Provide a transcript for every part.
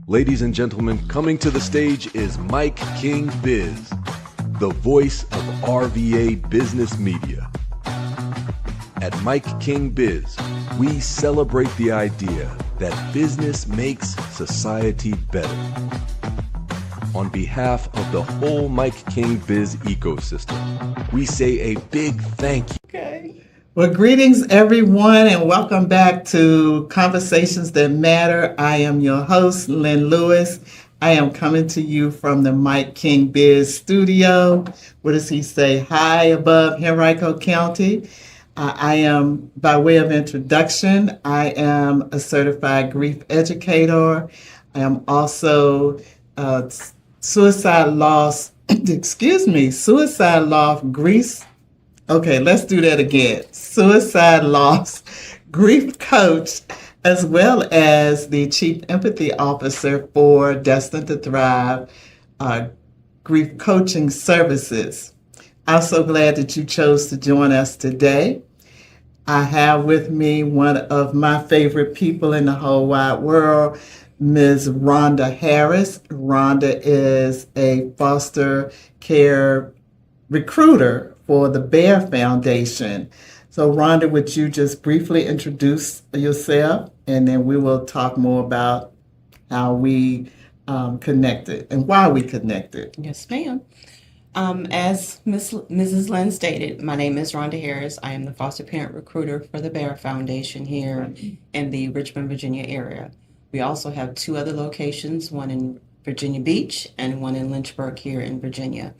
Ladies and gentlemen, coming to the stage is MIKEKINGBIZ, the voice of RVA business media. At MIKEKINGBIZ, we celebrate the idea that business makes society better. On behalf of the whole MIKEKINGBIZ ecosystem, we say a big thank you. Okay. Well, greetings, everyone, and welcome back to Conversations That Matter. I am your host, Lynn Lewis. I am coming to you from the MIKEKINGBIZ studio. What does he say? High above Henrico County. I am, by way of introduction, I am a certified grief educator. I am also suicide loss grief. Okay, let's do that again. Suicide loss grief coach, as well as the chief empathy officer for Destined to Thrive grief coaching services. I'm so glad that you chose to join us today. I have with me one of my favorite people in the whole wide world, Ms. Rhonda Harris. Rhonda is a foster care recruiter for the Bear Foundation. So Rhonda, would you just briefly introduce yourself, and then we will talk more about how we connected and why we connected. Yes, ma'am. As Mrs. Lynn stated, my name is Rhonda Harris. I am the foster parent recruiter for the Bear Foundation here in the Richmond, Virginia area. We also have two other locations, one in Virginia Beach and one in Lynchburg here in Virginia.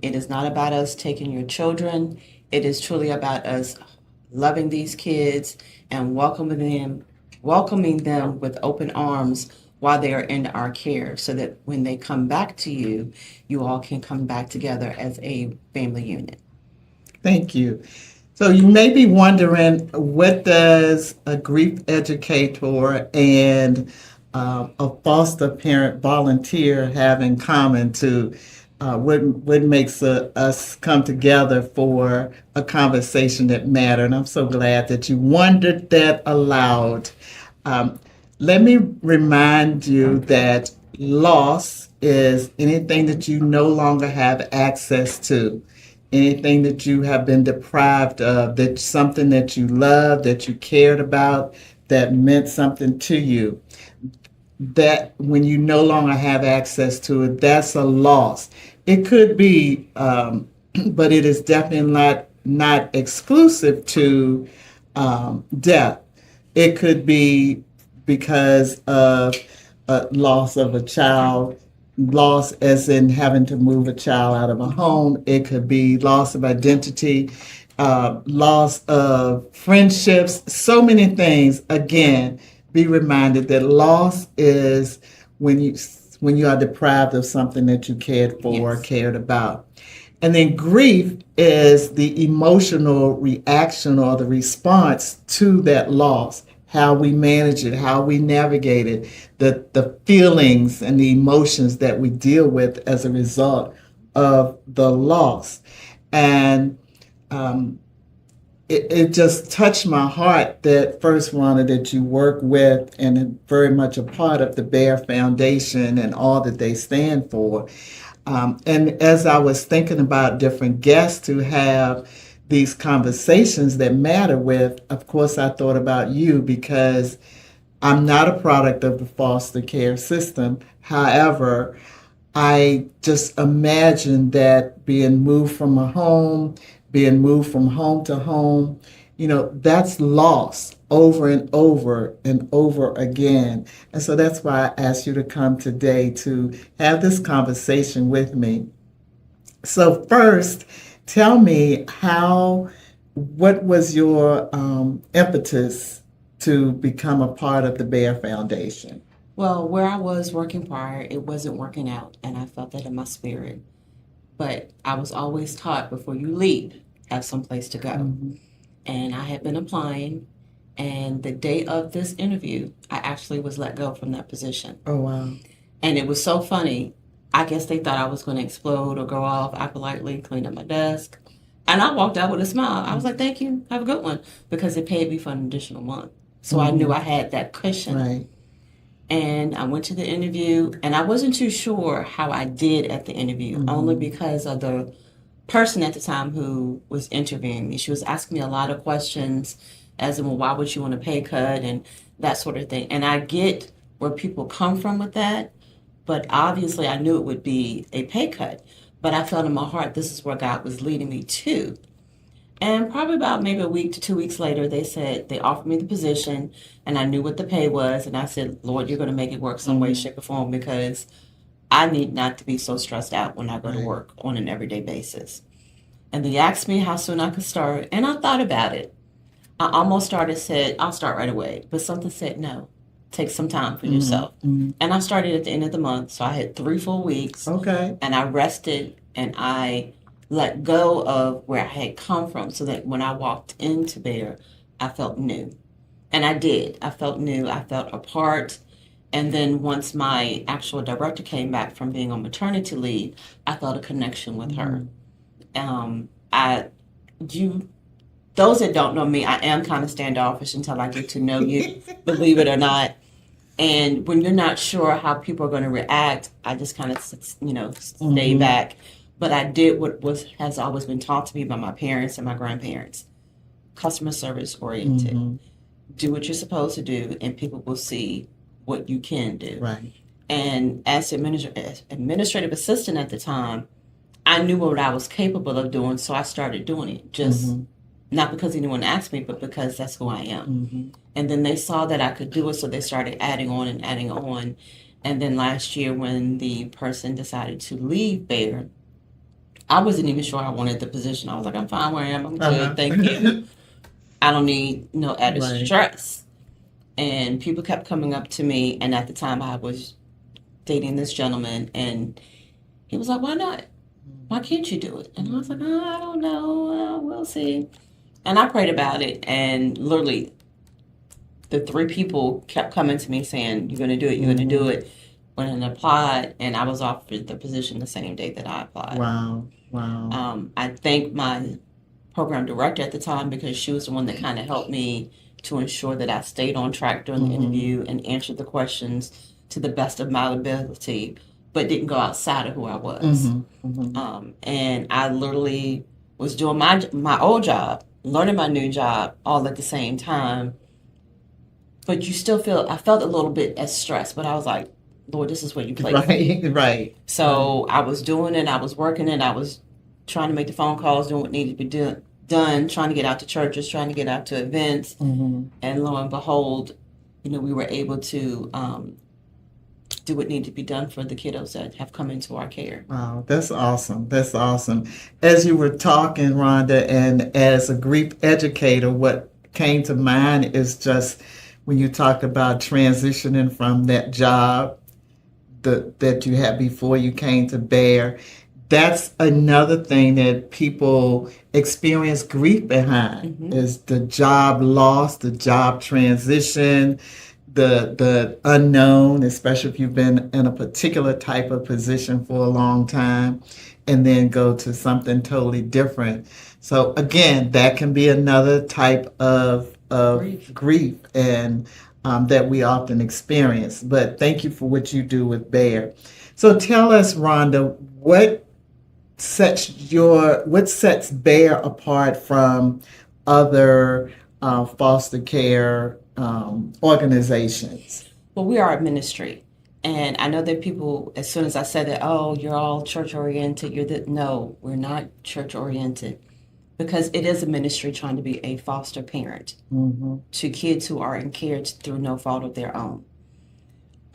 It is not about us taking your children. It is truly about us loving these kids and welcoming them with open arms while they are in our care, so that when they come back to you, you all can come back together as a family unit. Thank you. So you may be wondering, what does a grief educator and a foster parent volunteer have in common to what makes us come together for a conversation that matters? And I'm so glad that you wondered that aloud. Let me remind you that loss is anything that you no longer have access to, anything that you have been deprived of, that's something that you loved, that you cared about, that meant something to you. That when you no longer have access to it, that's a loss. It could be, but it is definitely not exclusive to death. It could be because of loss of a child, loss as in having to move a child out of a home. It could be loss of identity, loss of friendships, so many things. Again, be reminded that loss is when you are deprived of something that you cared for or cared about. And then grief is the emotional reaction or the response to that loss, how we manage it, how we navigate it, the feelings and the emotions that we deal with as a result of the loss. And it just touched my heart that first, Rhonda, that you work with and very much a part of the Bear Foundation and all that they stand for. And as I was thinking about different guests to have these conversations that matter with, of course, I thought about you because I'm not a product of the foster care system. However, I just imagine that being moved from a home, being moved from home to home, that's loss over and over and over again. And so that's why I asked you to come today to have this conversation with me. So first, tell me what was your impetus to become a part of the Bear Foundation? Well, where I was working prior, it wasn't working out, and I felt that in my spirit. But I was always taught, before you leave, have someplace to go. Mm-hmm. And I had been applying, and the day of this interview, I actually was let go from that position. Oh, wow. And it was so funny. I guess they thought I was going to explode or go off. I politely cleaned up my desk, and I walked out with a smile. I was like, thank you, have a good one, because it paid me for an additional month. So I knew I had that cushion. Right. And I went to the interview, and I wasn't too sure how I did at the interview, only because of the person at the time who was interviewing me. She was asking me a lot of questions, as in, well, why would you want a pay cut and that sort of thing. And I get where people come from with that, but obviously I knew it would be a pay cut. But I felt in my heart this is where God was leading me to. And probably about maybe a week to 2 weeks later, they offered me the position, and I knew what the pay was. And I said, Lord, you're going to make it work some way, shape, or form, because I need not to be so stressed out when I go to work on an everyday basis. And they asked me how soon I could start, and I thought about it. I almost said, I'll start right away. But something said, no, take some time for yourself. And I started at the end of the month, so I had 3 full weeks. Okay. And I rested, and I let go of where I had come from, so that when I walked into there, I felt new. And I did. I felt new. I felt a part. And then once my actual director came back from being on maternity leave, I felt a connection with her. Those that don't know me, I am kind of standoffish until I get to know you, believe it or not. And when you're not sure how people are going to react, I just kind of, stay back. But I did what has always been taught to me by my parents and my grandparents: customer service oriented. Do what you're supposed to do, and people will see what you can do. Right. And as administrative assistant at the time, I knew what I was capable of doing, so I started doing it. Just not because anyone asked me, but because that's who I am. And then they saw that I could do it, so they started adding on and adding on. And then last year, when the person decided to leave Bayer, I wasn't even sure I wanted the position. I was like, I'm fine where I am. I'm good. Thank you. I don't need no added stress. And people kept coming up to me. And at the time, I was dating this gentleman. And he was like, why not? Why can't you do it? And I was like, oh, I don't know. We'll see. And I prayed about it. And literally, the 3 people kept coming to me saying, you're going to do it. You're going to do it. When I applied, and I was offered the position the same day that I applied. Wow. I thank my program director at the time, because she was the one that kind of helped me to ensure that I stayed on track during the interview and answered the questions to the best of my ability, but didn't go outside of who I was. And I literally was doing my old job, learning my new job all at the same time. But you still I felt a little bit as stressed, but I was like, Lord, this is what you placed me. Right. So I was doing it, I was working it, I was trying to make the phone calls, doing what needed to be done, trying to get out to churches, trying to get out to events. And lo and behold, we were able to do what needed to be done for the kiddos that have come into our care. Wow, that's awesome. That's awesome. As you were talking, Rhonda, and as a grief educator, what came to mind is just when you talked about transitioning from that job that you had before you came to Bayer. That's another thing that people experience grief behind is the job loss, the job transition, the unknown, especially if you've been in a particular type of position for a long time and then go to something totally different. So again, that can be another type of grief and that we often experience. But thank you for what you do with Bayer. So tell us, Rhonda, what sets Bayer apart from other foster care organizations? Well, we are a ministry. And I know that people, as soon as I said that, oh, you're all church oriented, no, we're not church oriented. Because it is a ministry trying to be a foster parent to kids who are in care through no fault of their own.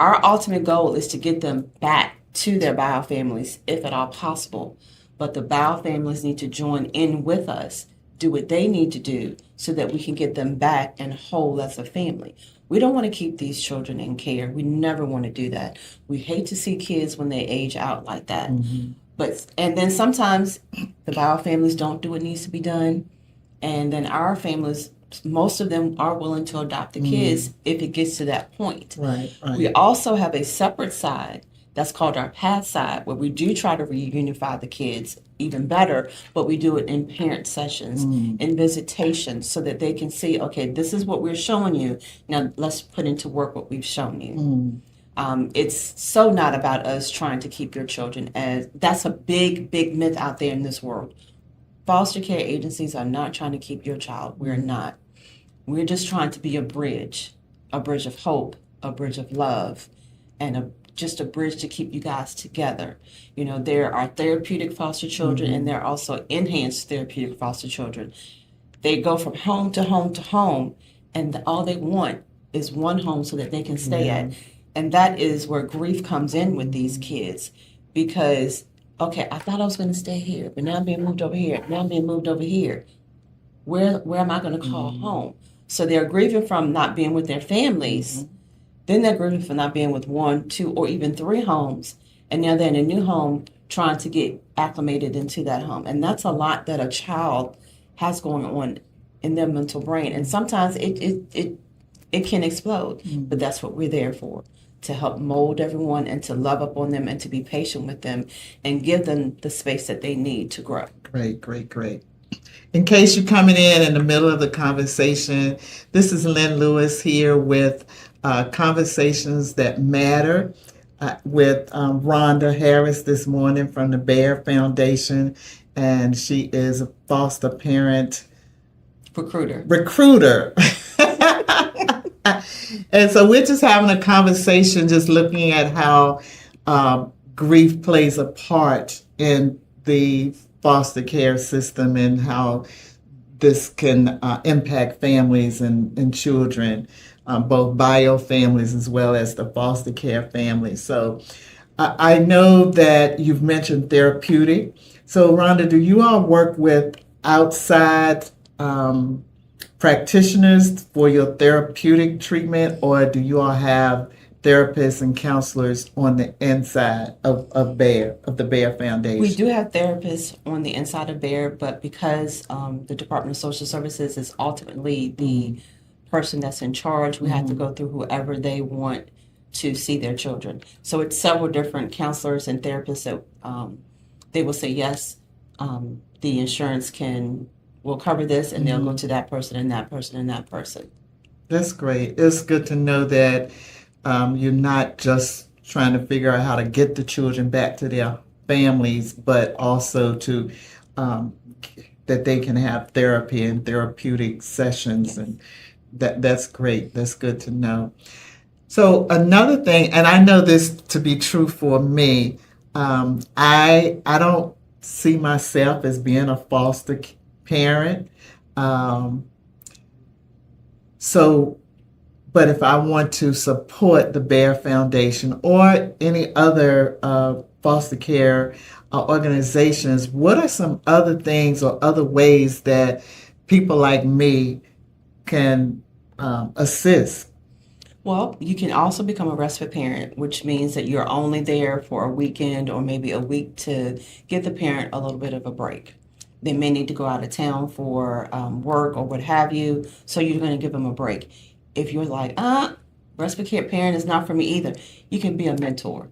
Our ultimate goal is to get them back to their bio families, if at all possible. But the bio families need to join in with us, do what they need to do so that we can get them back and whole as a family. We don't want to keep these children in care. We never want to do that. We hate to see kids when they age out like that. And then sometimes the bio families don't do what needs to be done. And then our families, most of them are willing to adopt the kids if it gets to that point. Right. We also have a separate side that's called our path side, where we do try to reunify the kids even better, but we do it in parent sessions, in visitations, so that they can see, okay, this is what we're showing you. Now let's put into work what we've shown you. It's so not about us trying to keep your children, as that's a big, big myth out there in this world. Foster care agencies are not trying to keep your child. We're not. We're just trying to be a bridge of hope, a bridge of love, and just a bridge to keep you guys together. You know, there are therapeutic foster children, and there are also enhanced therapeutic foster children. They go from home to home to home, and all they want is one home so that they can stay at. And that is where grief comes in with these kids, because, okay, I thought I was going to stay here, but now I'm being moved over here. Now I'm being moved over here. Where am I going to call home? So they're grieving from not being with their families. Then they're grieving for not being with 1, 2, or even 3 homes. And now they're in a new home trying to get acclimated into that home. And that's a lot that a child has going on in their mental brain. And sometimes it can explode. But that's what we're there for, to help mold everyone and to love up on them and to be patient with them and give them the space that they need to grow. Great, great, great. In case you're coming in the middle of the conversation, this is Lynn Lewis here with Conversations That Matter with Rhonda Harris this morning from the Bear Foundation, and she is a foster parent recruiter. And so we're just having a conversation, just looking at how grief plays a part in the foster care system and how this can impact families and children, both bio families as well as the foster care families. So I know that you've mentioned therapeutic. So Rhonda, do you all work with outside practitioners for your therapeutic treatment, or do you all have therapists and counselors on the inside of the Bear Foundation? We do have therapists on the inside of Bear, but because the Department of Social Services is ultimately the person that's in charge, we have to go through whoever they want to see their children. So it's several different counselors and therapists that they will say, yes, the insurance will cover this, and they'll go to that person and that person and that person. That's great. It's good to know that you're not just trying to figure out how to get the children back to their families, but also to that they can have therapy and therapeutic sessions, and that's great. That's good to know. So another thing, and I know this to be true for me, I don't see myself as being a foster parent. But if I want to support the Bear Foundation or any other foster care organizations, what are some other things or other ways that people like me can assist? Well, you can also become a respite parent, which means that you're only there for a weekend or maybe a week to give the parent a little bit of a break. They may need to go out of town for work or what have you, so you're going to give them a break. If you're like, respite care parent is not for me either, you can be a mentor.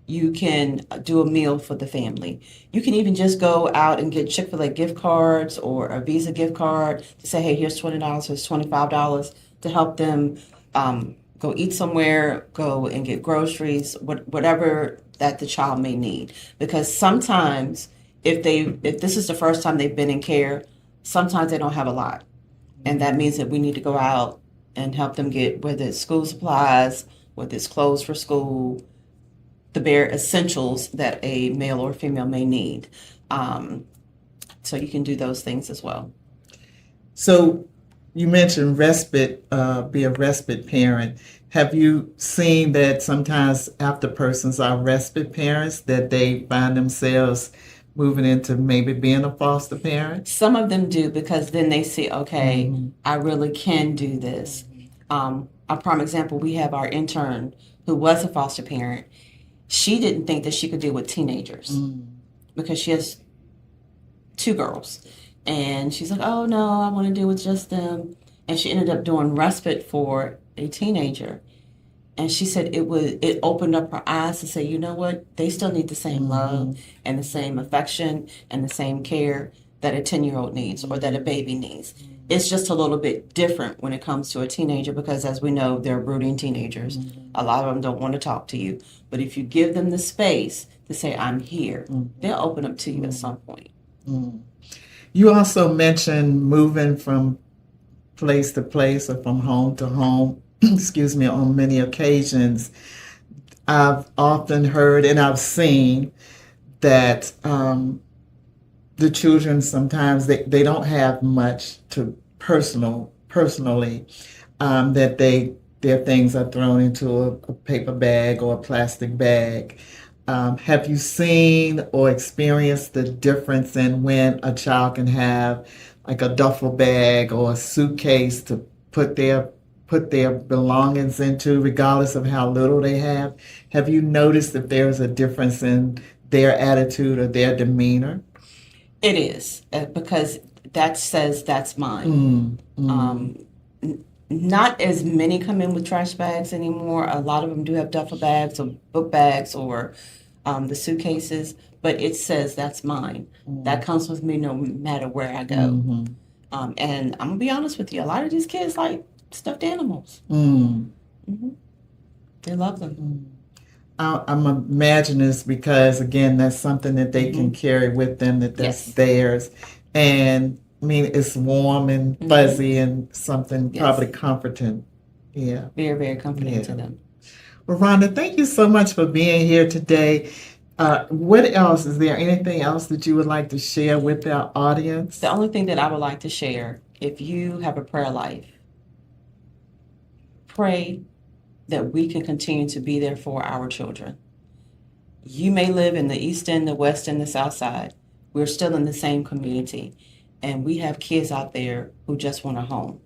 You can do a meal for the family. You can even just go out and get Chick-fil-A gift cards or a Visa gift card to say, hey, here's $20, here's $25 to help them go eat somewhere, go and get groceries, whatever that the child may need. Because sometimes if this is the first time they've been in care, sometimes they don't have a lot. And that means that we need to go out and help them get, whether it's school supplies, whether it's clothes for school, the bare essentials that a male or female may need. So you can do those things as well. So you mentioned respite, be a respite parent. Have you seen that sometimes after persons are respite parents, that they find themselves moving into maybe being a foster parent? Some of them do, because then they see, okay, I really can do this. A prime example, we have our intern who was a foster parent. She didn't think that she could deal with teenagers because she has 2 girls. And she's like, oh no, I want to deal with just them. And she ended up doing respite for a teenager. And she said it opened up her eyes to say, you know what, they still need the same love and the same affection and the same care that a 10-year-old needs or that a baby needs. It's just a little bit different when it comes to a teenager because, as we know, they're brooding teenagers. A lot of them don't want to talk to you. But if you give them the space to say, I'm here, they'll open up to you at some point. You also mentioned moving from place to place or from home to home, excuse me, on many occasions. I've often heard and I've seen that the children sometimes they don't have much to personally, that their things are thrown into a paper bag or a plastic bag. Have you seen or experienced the difference in when a child can have like a duffel bag or a suitcase to put their belongings into, regardless of how little they have? Have you noticed if there's a difference in their attitude or their demeanor? It is, because that says that's mine. Not as many come in with trash bags anymore. A lot of them do have duffel bags or book bags or the suitcases, but it says that's mine. That comes with me no matter where I go. And I'm gonna be honest with you, a lot of these kids like stuffed animals. They love them. I'm imagining this because, again, that's something that they can carry with them, that's theirs. And, I mean, it's warm and fuzzy and something probably comforting. Yeah. Very, very comforting to them. Well, Rhonda, thank you so much for being here today. What else? Is there anything else that you would like to share with our audience? The only thing that I would like to share, if you have a prayer life, pray that we can continue to be there for our children. You may live in the East End, the West End, the South Side. We're still in the same community. And we have kids out there who just want a home.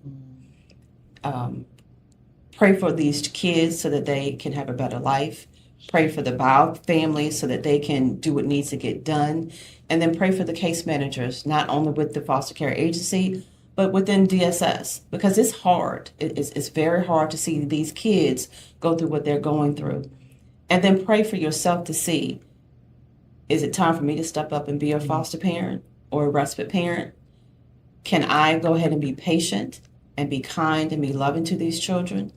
Pray for these kids so that they can have a better life. Pray for the bio families so that they can do what needs to get done. And then pray for the case managers, not only with the foster care agency, but within DSS, because it's hard. It's very hard to see these kids go through what they're going through. And then pray for yourself to see, is it time for me to step up and be a foster parent or a respite parent? Can I go ahead and be patient and be kind and be loving to these children?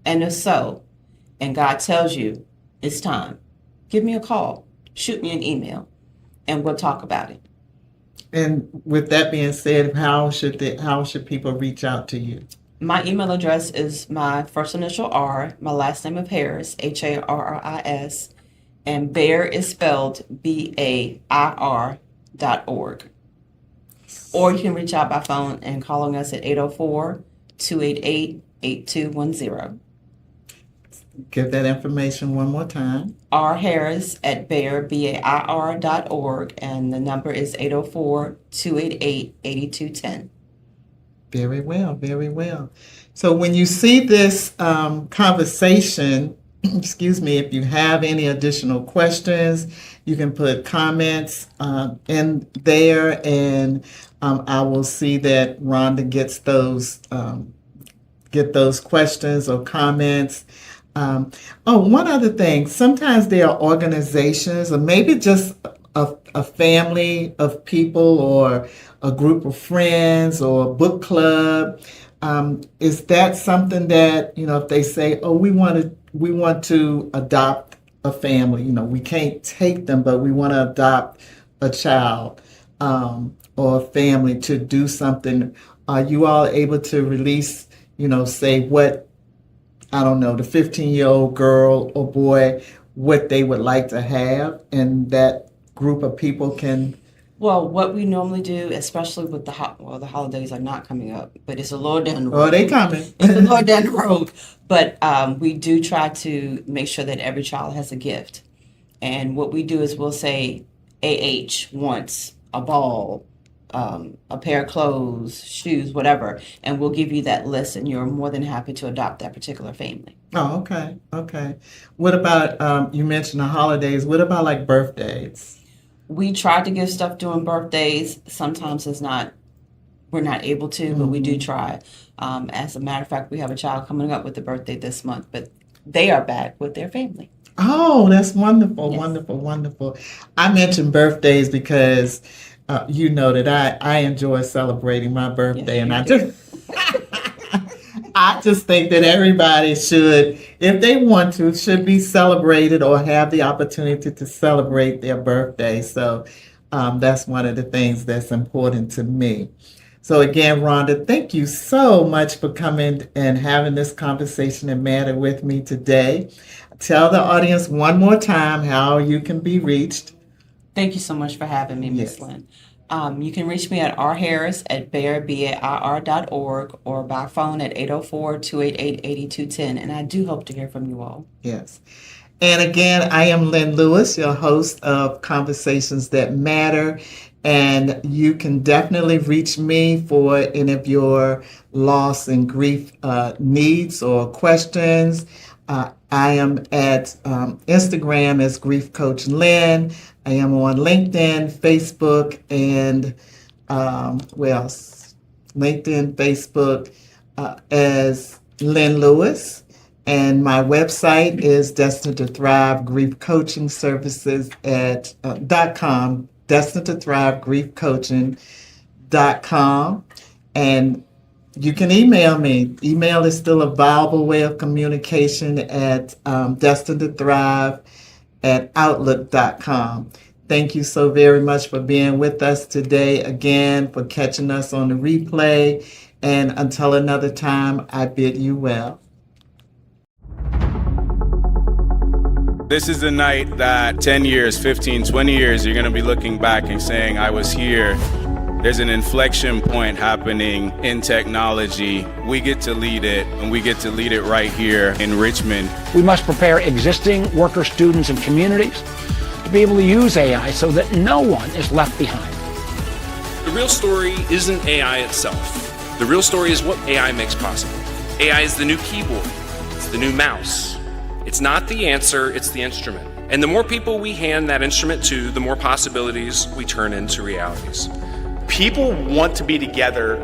And if so, and God tells you it's time, give me a call, shoot me an email, and we'll talk about it. And with that being said, how should people reach out to you? My email address is my first initial R, my last name of Harris, HARRIS, and Bear is spelled BAIR.org. Or you can reach out by phone and calling us at 804-288-8210. Give that information one more time. R. Harris at Bear, BAIR.org, and the number is 804-288-8210. Very well, very well. So when you see this conversation, excuse me, if you have any additional questions, you can put comments in there, and I will see that Rhonda gets those questions or comments. One other thing. Sometimes there are organizations, or maybe just a family of people, or a group of friends, or a book club. Is that something that, if they say, "Oh, we want to adopt a family. We can't take them, but we want to adopt a child or a family to do something," are you all able to release, say what? I don't know, the 15-year-old girl or boy, what they would like to have, and that group of people can... Well, what we normally do, especially with the holidays are not coming up, but it's a little down the road. Oh, they coming. It's a little down the road. But we do try to make sure that every child has a gift. And what we do is we'll say, AH wants a ball, a pair of clothes, shoes, whatever, and we'll give you that list, and you're more than happy to adopt that particular family. Oh, okay. What about, you mentioned the holidays, what about like birthdays? We try to give stuff during birthdays. Sometimes we're not able to, but we do try. As a matter of fact, we have a child coming up with a birthday this month, but they are back with their family. Oh, that's wonderful, Yes. wonderful. I mentioned birthdays because you know that I enjoy celebrating my birthday, and I just think that everybody should, if they want to, should be celebrated or have the opportunity to celebrate their birthday. So that's one of the things that's important to me. So again, Rhonda, thank you so much for coming and having this conversation and matter with me today. Tell the audience one more time how you can be reached. Thank you so much for having me, Ms. Yes. Lynn. You can reach me at rharris@baird.org or by phone at 804-288-8210. And I do hope to hear from you all. Yes. And again, I am Lynn Lewis, your host of Conversations That Matter. And you can definitely reach me for any of your loss and grief needs or questions. I am at Instagram as Grief Coach Lynn. I am on LinkedIn, Facebook, and where else? LinkedIn, Facebook as Lynn Lewis. And my website is Destined to Thrive Grief Coaching Services at .com, Destined to Thrive Grief Coaching.com. And you can email me. Email is still a viable way of communication at Destined to Thrive at Outlook.com. Thank you so very much for being with us today. Again, for catching us on the replay. And until another time, I bid you well. This is the night that 10 years, 15, 20 years, you're going to be looking back and saying, I was here. There's an inflection point happening in technology. We get to lead it, and we get to lead it right here in Richmond. We must prepare existing workers, students, and communities to be able to use AI so that no one is left behind. The real story isn't AI itself. The real story is what AI makes possible. AI is the new keyboard. It's the new mouse. It's not the answer, it's the instrument. And the more people we hand that instrument to, the more possibilities we turn into realities. People want to be together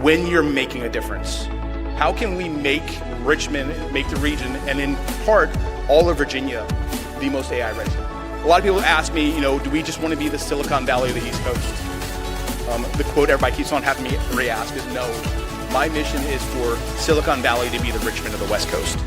when you're making a difference. How can we make Richmond, make the region, and in part, all of Virginia, the most AI ready? A lot of people ask me, do we just want to be the Silicon Valley of the East Coast? The quote everybody keeps on having me re-ask is no. My mission is for Silicon Valley to be the Richmond of the West Coast.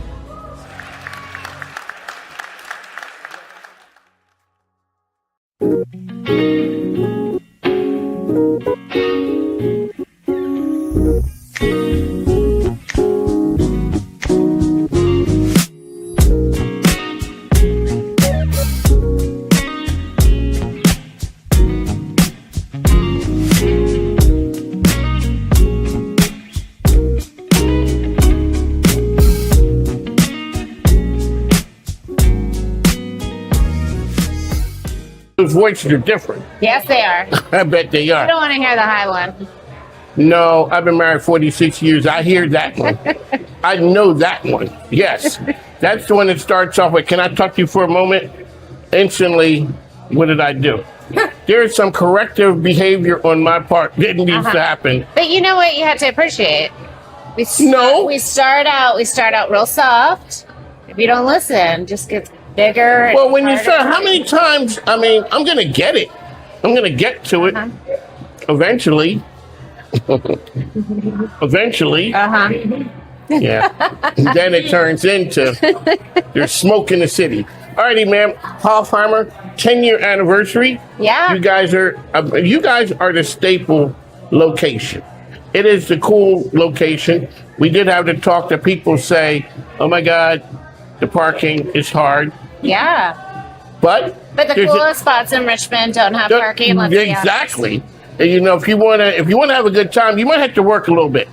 Voices are different. Yes, they are. I bet they I are. don't want to hear the high one. No, I've been married 46 years. I hear that one. I know that one. Yes. That's the one that starts off with, can I talk to you for a moment? Instantly, what did I do? There is some corrective behavior on my part that needs to happen. But you know what you have to appreciate? We start out real soft. If you don't listen, just gets bigger. Well, when you start, how many times, I'm going to get it. I'm going to get to it eventually. Eventually. Yeah. And then it turns into there's smoke in the city. All righty, ma'am. Hofheimer, 10-year anniversary. Yeah. You guys are the staple location. It is the cool location. We did have to talk to people say, oh my God, the parking is hard. Yeah. But the coolest spots in Richmond don't have parking. Let's be honest. Exactly. And, if you wanna have a good time, you might have to work a little bit.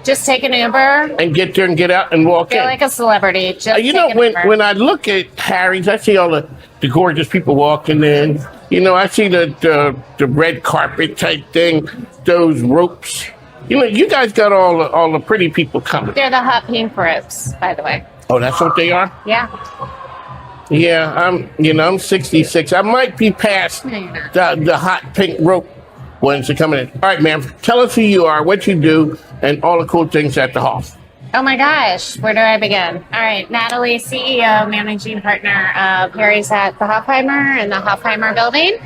Just take an Uber and get there and get out and walk in. Feel like a celebrity. Just when I look at Harry's, I see all the gorgeous people walking in. I see the red carpet type thing, those ropes. You guys got all the pretty people coming. They're the hot pink ropes, by the way. Oh, that's what they are? Yeah. Yeah, I'm 66. I might be past the hot pink rope ones are coming in. All right, ma'am, tell us who you are, what you do, and all the cool things at the Hof. Oh my gosh, where do I begin? All right, Natalie, CEO, managing partner of Harry's at the Hofheimer in the Hofheimer building.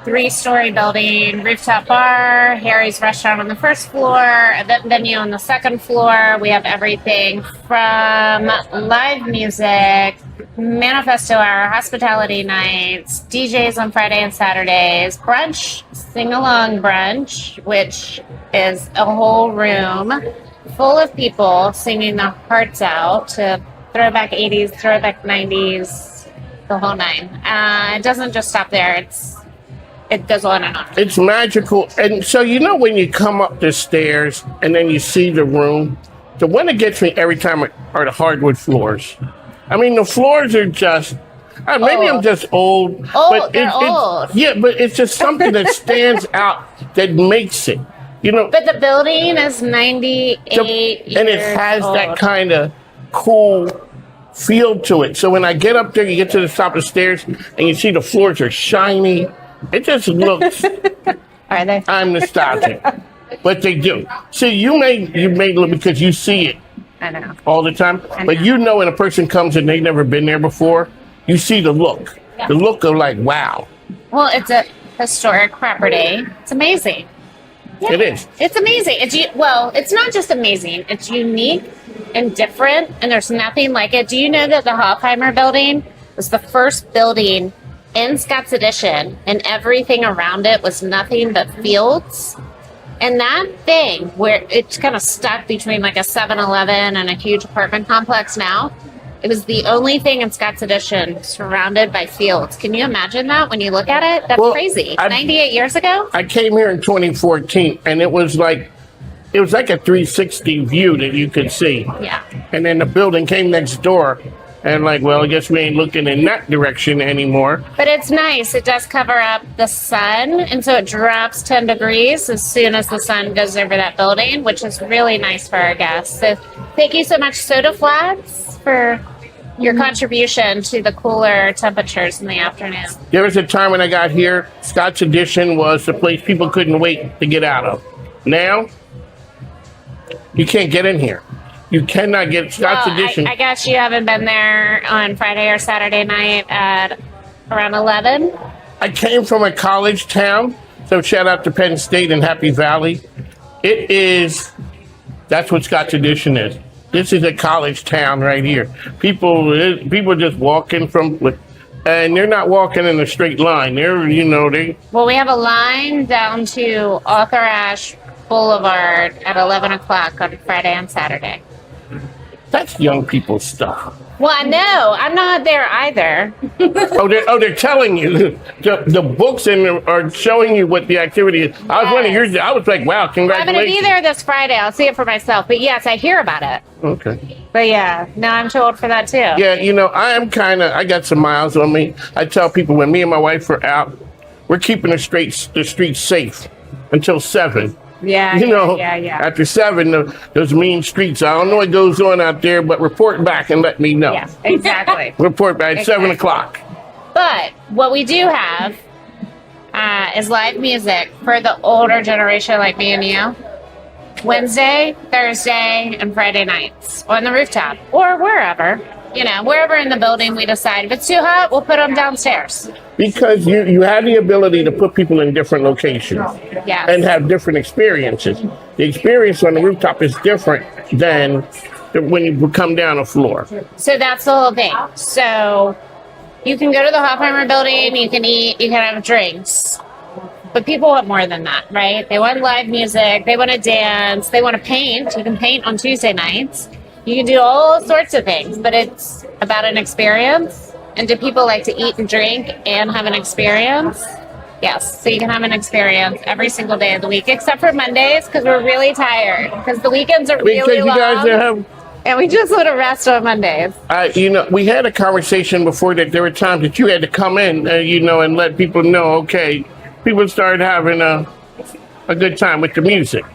3-story building, rooftop bar, Harry's restaurant on the first floor, event venue on the second floor. We have everything from live music, manifesto hour, hospitality nights, DJs on Friday and Saturdays, brunch, sing-along brunch, which is a whole room full of people singing their hearts out to throwback 80s, throwback 90s, the whole nine. It doesn't just stop there. It goes on and on. It's magical. And so, you know, when you come up the stairs and then you see the room, the one that gets me every time are the hardwood floors. I mean, the floors are just, maybe I'm just old. But they're old. Yeah, but it's just something that stands out that makes it, you know. But the building is 98 years and it has old. that kind of cool feel to it. So when I get up there, you get to the top of the stairs and you see the floors are shiny. It just looks. Are they? I'm nostalgic, but they do. See, you may look because you see it. I know. All the time, but you know when a person comes and they've never been there before, you see the look. Yeah. The look of like, wow. Well, it's a historic property. It's amazing. Yeah. It is. It's amazing. It's not just amazing. It's unique and different, and there's nothing like it. Do you know that the Hofheimer building was the first building in Scott's Addition, and everything around it was nothing but fields? And that thing, where it's kind of stuck between like a 7-Eleven and a huge apartment complex now, it was the only thing in Scott's Addition surrounded by fields. Can you imagine that when you look at it? That's crazy. 98 years ago? I came here in 2014, and it was like a 360 view that you could see. Yeah. And then the building came next door, and like, well, I guess we ain't looking in that direction anymore. But it's nice. It does cover up the sun, and so it drops 10 degrees as soon as the sun goes over that building, which is really nice for our guests. So thank you so much, Soda Flats, for your contribution to the cooler temperatures in the afternoon. There was a time when I got here, Scott's Addition was the place people couldn't wait to get out of. Now, you can't get in here. You cannot get Scott's Addition. I guess you haven't been there on Friday or Saturday night at around 11? I came from a college town, so shout out to Penn State and Happy Valley. That's what Scott's Addition is. This is a college town right here. People just walking and they're not walking in a straight line. Well, we have a line down to Arthur Ashe Boulevard at 11 o'clock on Friday and Saturday. That's young people stuff. Well, I know. I'm not there either. They're telling you. The books are showing you what the activity is. I was one of yours. I was like, wow, congratulations. I'm going to be there this Friday. I'll see it for myself. But yes, I hear about it. Okay. But yeah, no, I'm too old for that too. Yeah, I got some miles on me. I tell people when me and my wife are out, we're keeping the streets safe until 7. Yeah. After 7, those mean streets. I don't know what goes on out there, but report back and let me know. Yeah, exactly. Report back at 7 o'clock. But what we do have is live music for the older generation like me and you. Wednesday, Thursday, and Friday nights on the rooftop or wherever. Wherever in the building we decide. If it's too hot, we'll put them downstairs. Because you have the ability to put people in different locations and have different experiences. The experience on the rooftop is different than when you come down a floor. So that's the whole thing. So you can go to the Hofheimer building, you can eat, you can have drinks. But people want more than that, right? They want live music, they want to dance, they want to paint. You can paint on Tuesday nights. You can do all sorts of things, but it's about an experience. And do people like to eat and drink and have an experience? Yes. So you can have an experience every single day of the week, except for Mondays, because we're really tired. Because the weekends are really long. And we just want to rest on Mondays. We had a conversation before that there were times that you had to come in, and let people know, okay, people started having a good time with the music.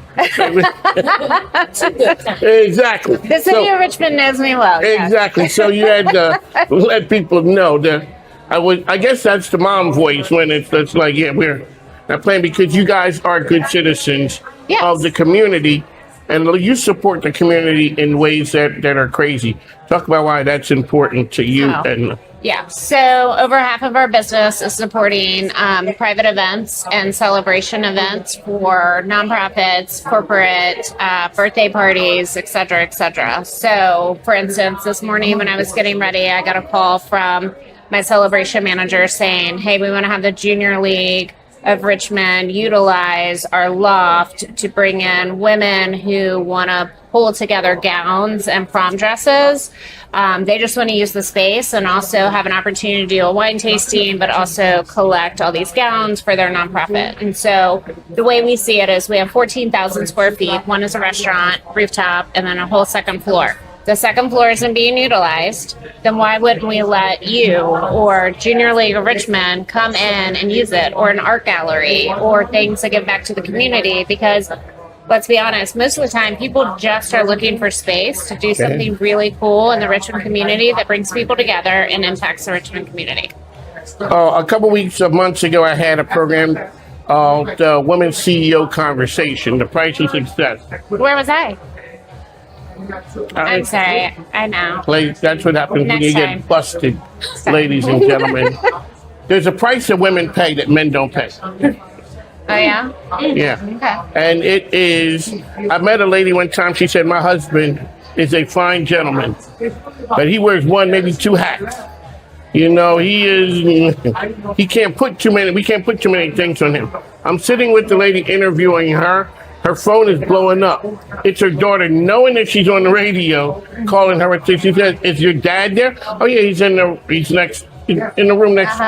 Exactly. The city of Richmond knows me well. Exactly. So you had to let people know that I guess that's the mom voice when it's like, yeah, we're not playing because you guys are good citizens of the community and you support the community in ways that are crazy. Talk about why that's important to you and Yeah, so over half of our business is supporting private events and celebration events for nonprofits, corporate, birthday parties, et cetera, et cetera. So, for instance, this morning when I was getting ready, I got a call from my celebration manager saying, hey, we want to have the Junior League of Richmond utilize our loft to bring in women who want to pull together gowns and prom dresses. They just want to use the space and also have an opportunity to do a wine tasting, but also collect all these gowns for their nonprofit. And so the way we see it is we have 14,000 square feet. One is a restaurant, rooftop, and then a whole second floor. The second floor isn't being utilized, then why wouldn't we let you or Junior League of Richmond come in and use it, or an art gallery, or things to give back to the community? Because let's be honest, most of the time people just are looking for space to do something really cool in the Richmond community that brings people together and impacts the Richmond community. A couple months ago, I had a program, the Women's CEO Conversation, The Price of Success. Where was I? I'm sorry, I know. That's what happens when you Next get busted, ladies and gentlemen. There's a price that women pay that men don't pay. Oh, yeah? Yeah. Okay. And it is, I met a lady one time, she said, my husband is a fine gentleman, but he wears one, maybe two hats. You know, we can't put too many things on him. I'm sitting with the lady interviewing her. Her phone is blowing up. It's her daughter, knowing that she's on the radio, calling her. She says, "Is your dad there?" "Oh yeah, he's in the room next."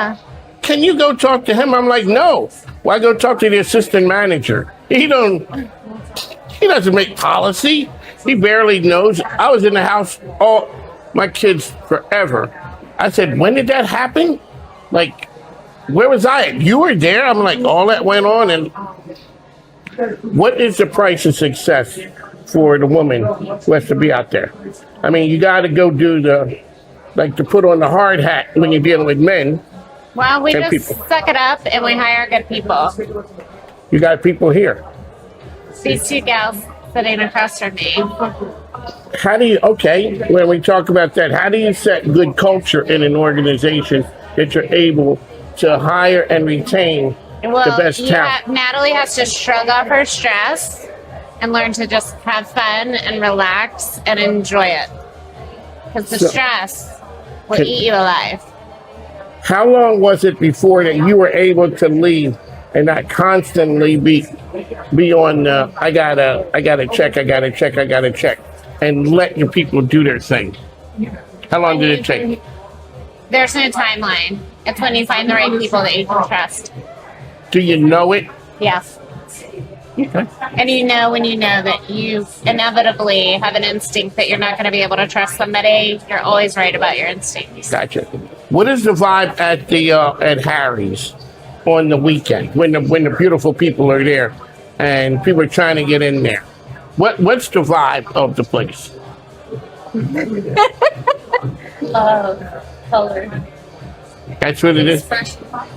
"Can you go talk to him?" I'm like, "No. Why go talk to the assistant manager? He doesn't make policy. He barely knows." I was in the house all my kids forever. I said, "When did that happen? Like, where was I at? You were there?" I'm like, all that went on. And what is the price of success for the woman who has to be out there? I mean, you got to go do to put on the hard hat when you're dealing with men. Well, we just people. suck it up and we hire good people. You got people here. These two gals sitting across from me. When we talk about that, how do you set good culture in an organization that you're able to hire and retain the best talent? Natalie has to shrug off her stress and learn to just have fun and relax and enjoy it. Because the stress will eat you alive. How long was it before that you were able to leave and not constantly be on I gotta check, and let your people do their thing? How long did it take? There's no timeline. It's when you find the right people that you can trust. Do you know it? Yes. Okay. And you know when you know that you inevitably have an instinct that you're not going to be able to trust somebody, you're always right about your instincts. Gotcha. What is the vibe at the at Harry's on the weekend when the beautiful people are there and people are trying to get in there? What's the vibe of the place? Color. That's what it is.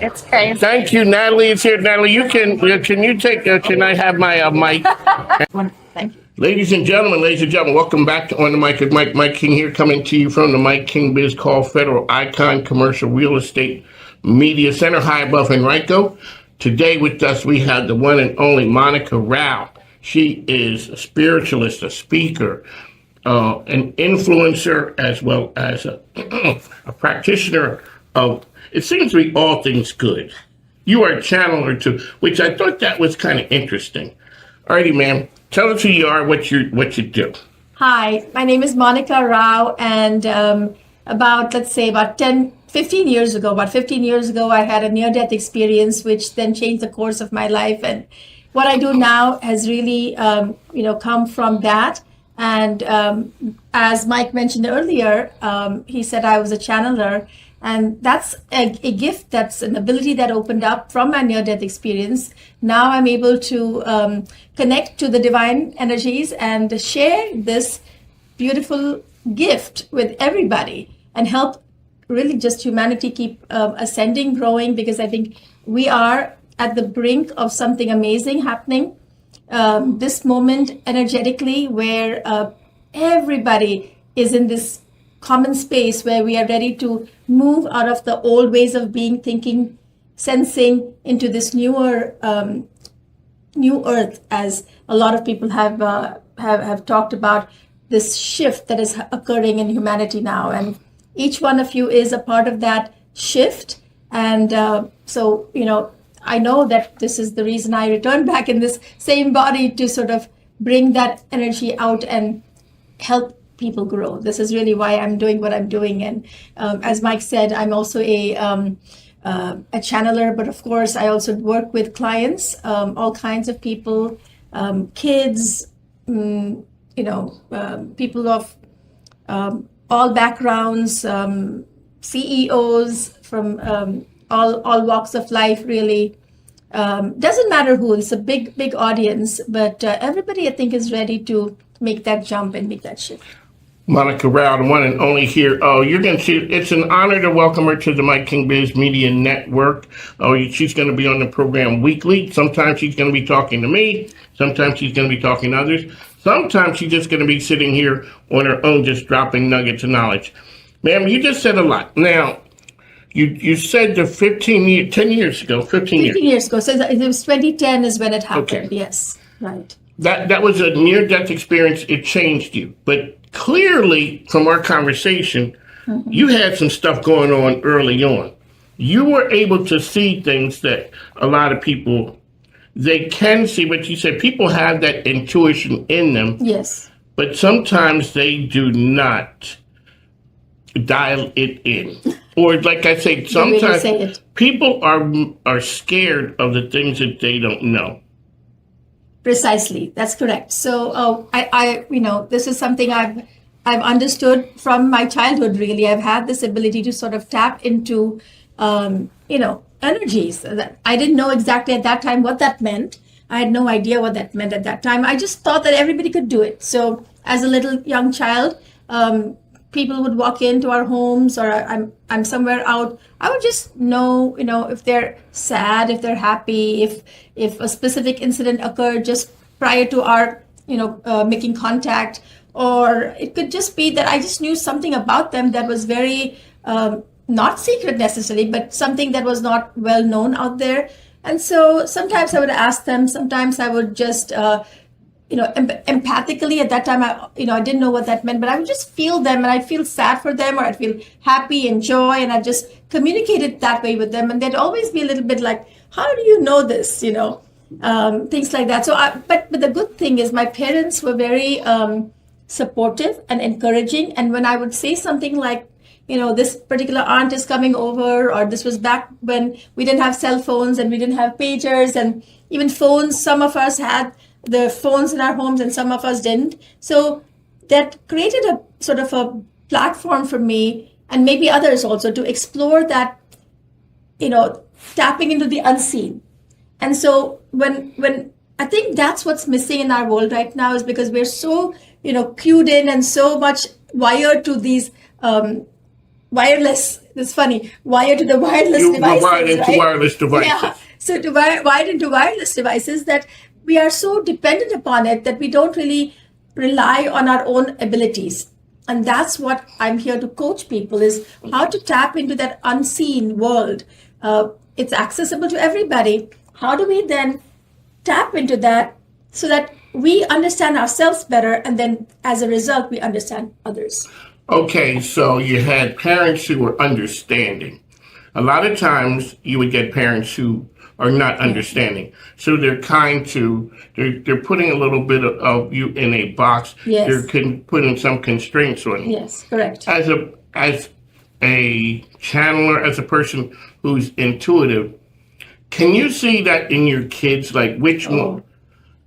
It's crazy. Thank you, Natalie. It's here, Natalie. Can you take? Can I have my mic? Thank you. Ladies and gentlemen, welcome back to On the Mic with Mike King here, coming to you from the MIKEKINGBIZ Call Federal Icon Commercial Real Estate Media Center, high above Henrico. Today with us, we have the one and only Monica Rao. She is a spiritualist, a speaker, an influencer, as well as a practitioner of, it seems to be all things good. You are a channeler too, which I thought that was kind of interesting. Alrighty, ma'am. Tell us who you are, what you do. Hi, my name is Monica Rao, and about 15 years ago, I had a near-death experience, which then changed the course of my life. And what I do now has really, come from that. And as Mike mentioned earlier, he said I was a channeler. And that's a gift, that's an ability that opened up from my near-death experience. Now I'm able to connect to the divine energies and share this beautiful gift with everybody and help really just humanity keep ascending, growing, because I think we are at the brink of something amazing happening. This moment energetically where everybody is in this common space where we are ready to move out of the old ways of being, thinking, sensing into this newer new earth, as a lot of people have talked about, this shift that is occurring in humanity now. And each one of you is a part of that shift. And so, I know that this is the reason I returned back in this same body, to sort of bring that energy out and help people grow. This is really why I'm doing what I'm doing. And as Mike said, I'm also a channeler, but of course I also work with clients, all kinds of people, kids, people of all backgrounds, CEOs from all walks of life, really. Doesn't matter who, it's a big audience, but everybody I think is ready to make that jump and make that shift. Monica Rao, the one and only here. Oh, you're going to see, it's an honor to welcome her to the MIKEKINGBIZ Media Network. Oh, she's going to be on the program weekly. Sometimes she's going to be talking to me. Sometimes she's going to be talking to others. Sometimes she's just going to be sitting here on her own, just dropping nuggets of knowledge. Ma'am, you just said a lot. Now, you said the 10 years ago. So it was 2010 is when it happened. Okay. Yes, right. That was a near-death experience. It changed you. But clearly, from our conversation, you had some stuff going on early on. You were able to see things that a lot of people, they can see, but you said people have that intuition in them. Yes. But sometimes they do not dial it in. Or like I say, sometimes people are scared of the things that they don't know. Precisely, that's correct. So I this is something I've understood from my childhood. Really, I've had this ability to sort of tap into, energies that I didn't know exactly at that time what that meant. I had no idea what that meant at that time. I just thought that everybody could do it. So as a little young child, people would walk into our homes, or I'm somewhere out. I would just know, if they're sad, if they're happy, if a specific incident occurred just prior to our, making contact, or it could just be that I just knew something about them that was very, not secret necessarily, but something that was not well known out there. And so sometimes I would ask them, sometimes I would just, empathically at that time, I didn't know what that meant, but I would just feel them, and I'd feel sad for them, or I'd feel happy and joy, and I'd just communicate it that way with them. And they'd always be a little bit like, how do you know this? Things like that. So, but the good thing is my parents were very supportive and encouraging. And when I would say something like, this particular aunt is coming over, or this was back when we didn't have cell phones and we didn't have pagers, and even phones, some of us had the phones in our homes and some of us didn't. So that created a sort of a platform for me, and maybe others also, to explore that, tapping into the unseen. And so when I think that's what's missing in our world right now, is because we're so, cued in and so much wired to these wireless, it's funny, wired to the wireless devices. Wired into wireless devices. Yeah. So wired into wireless devices, that we are so dependent upon it that we don't really rely on our own abilities. And that's what I'm here to coach people, is how to tap into that unseen world. It's accessible to everybody. How do we then tap into that so that we understand ourselves better, and then as a result, we understand others? Okay, so you had parents who were understanding. A lot of times you would get parents who are not understanding. So they're they're putting a little bit of you in a box. Yes. They're putting some constraints on you. Yes, correct. As a channeler, as a person who's intuitive, can you see that in your kids? Like which one?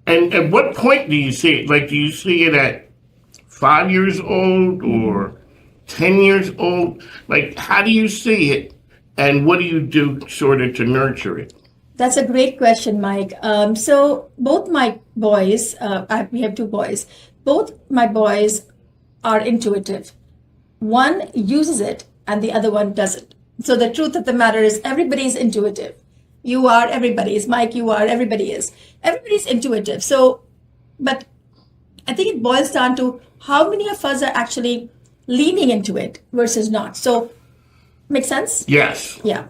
And at what point do you see it? Like, do you see it at 5 years old or 10 years old? Like, how do you see it? And what do you do sort of to nurture it? That's a great question, Mike. So both my boys, we have two boys, both my boys are intuitive. One uses it and the other one doesn't. So the truth of the matter is everybody is intuitive. You are, everybody is. Mike, you are, everybody is. Everybody's intuitive. So, but I think it boils down to how many of us are actually leaning into it versus not. So, make sense? Yes. Yeah.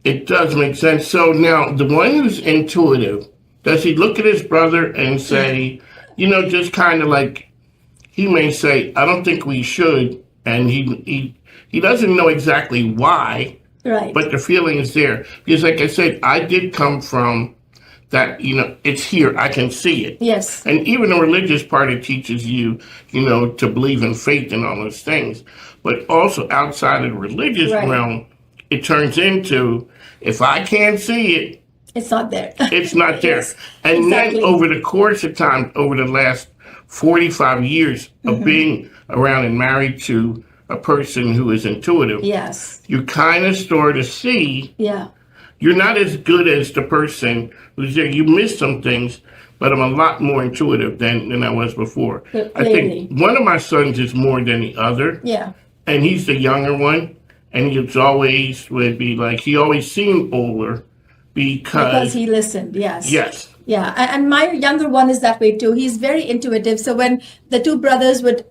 It does make sense. So now, the one who's intuitive, does he look at his brother and say, just kind of like, he may say, I don't think we should, and he doesn't know exactly why, right? But the feeling is there. Because like I said, I did come from that, it's here, I can see it. Yes. And even the religious part, it teaches you, to believe in faith and all those things. But also outside of the religious realm, it turns into, if I can't see it, it's not there. It's not there. Yes, and exactly. then over the course of time, over the last 45 years of being around and married to a person who is intuitive, yes, you kind of start to see you're not as good as the person who's there. You miss some things, but I'm a lot more intuitive than I was before. I think one of my sons is more than the other. Yeah. And he's the younger one. And he would be like, he always seemed older because he listened, yes. Yes. Yeah, and my younger one is that way too. He's very intuitive. So when the two brothers would,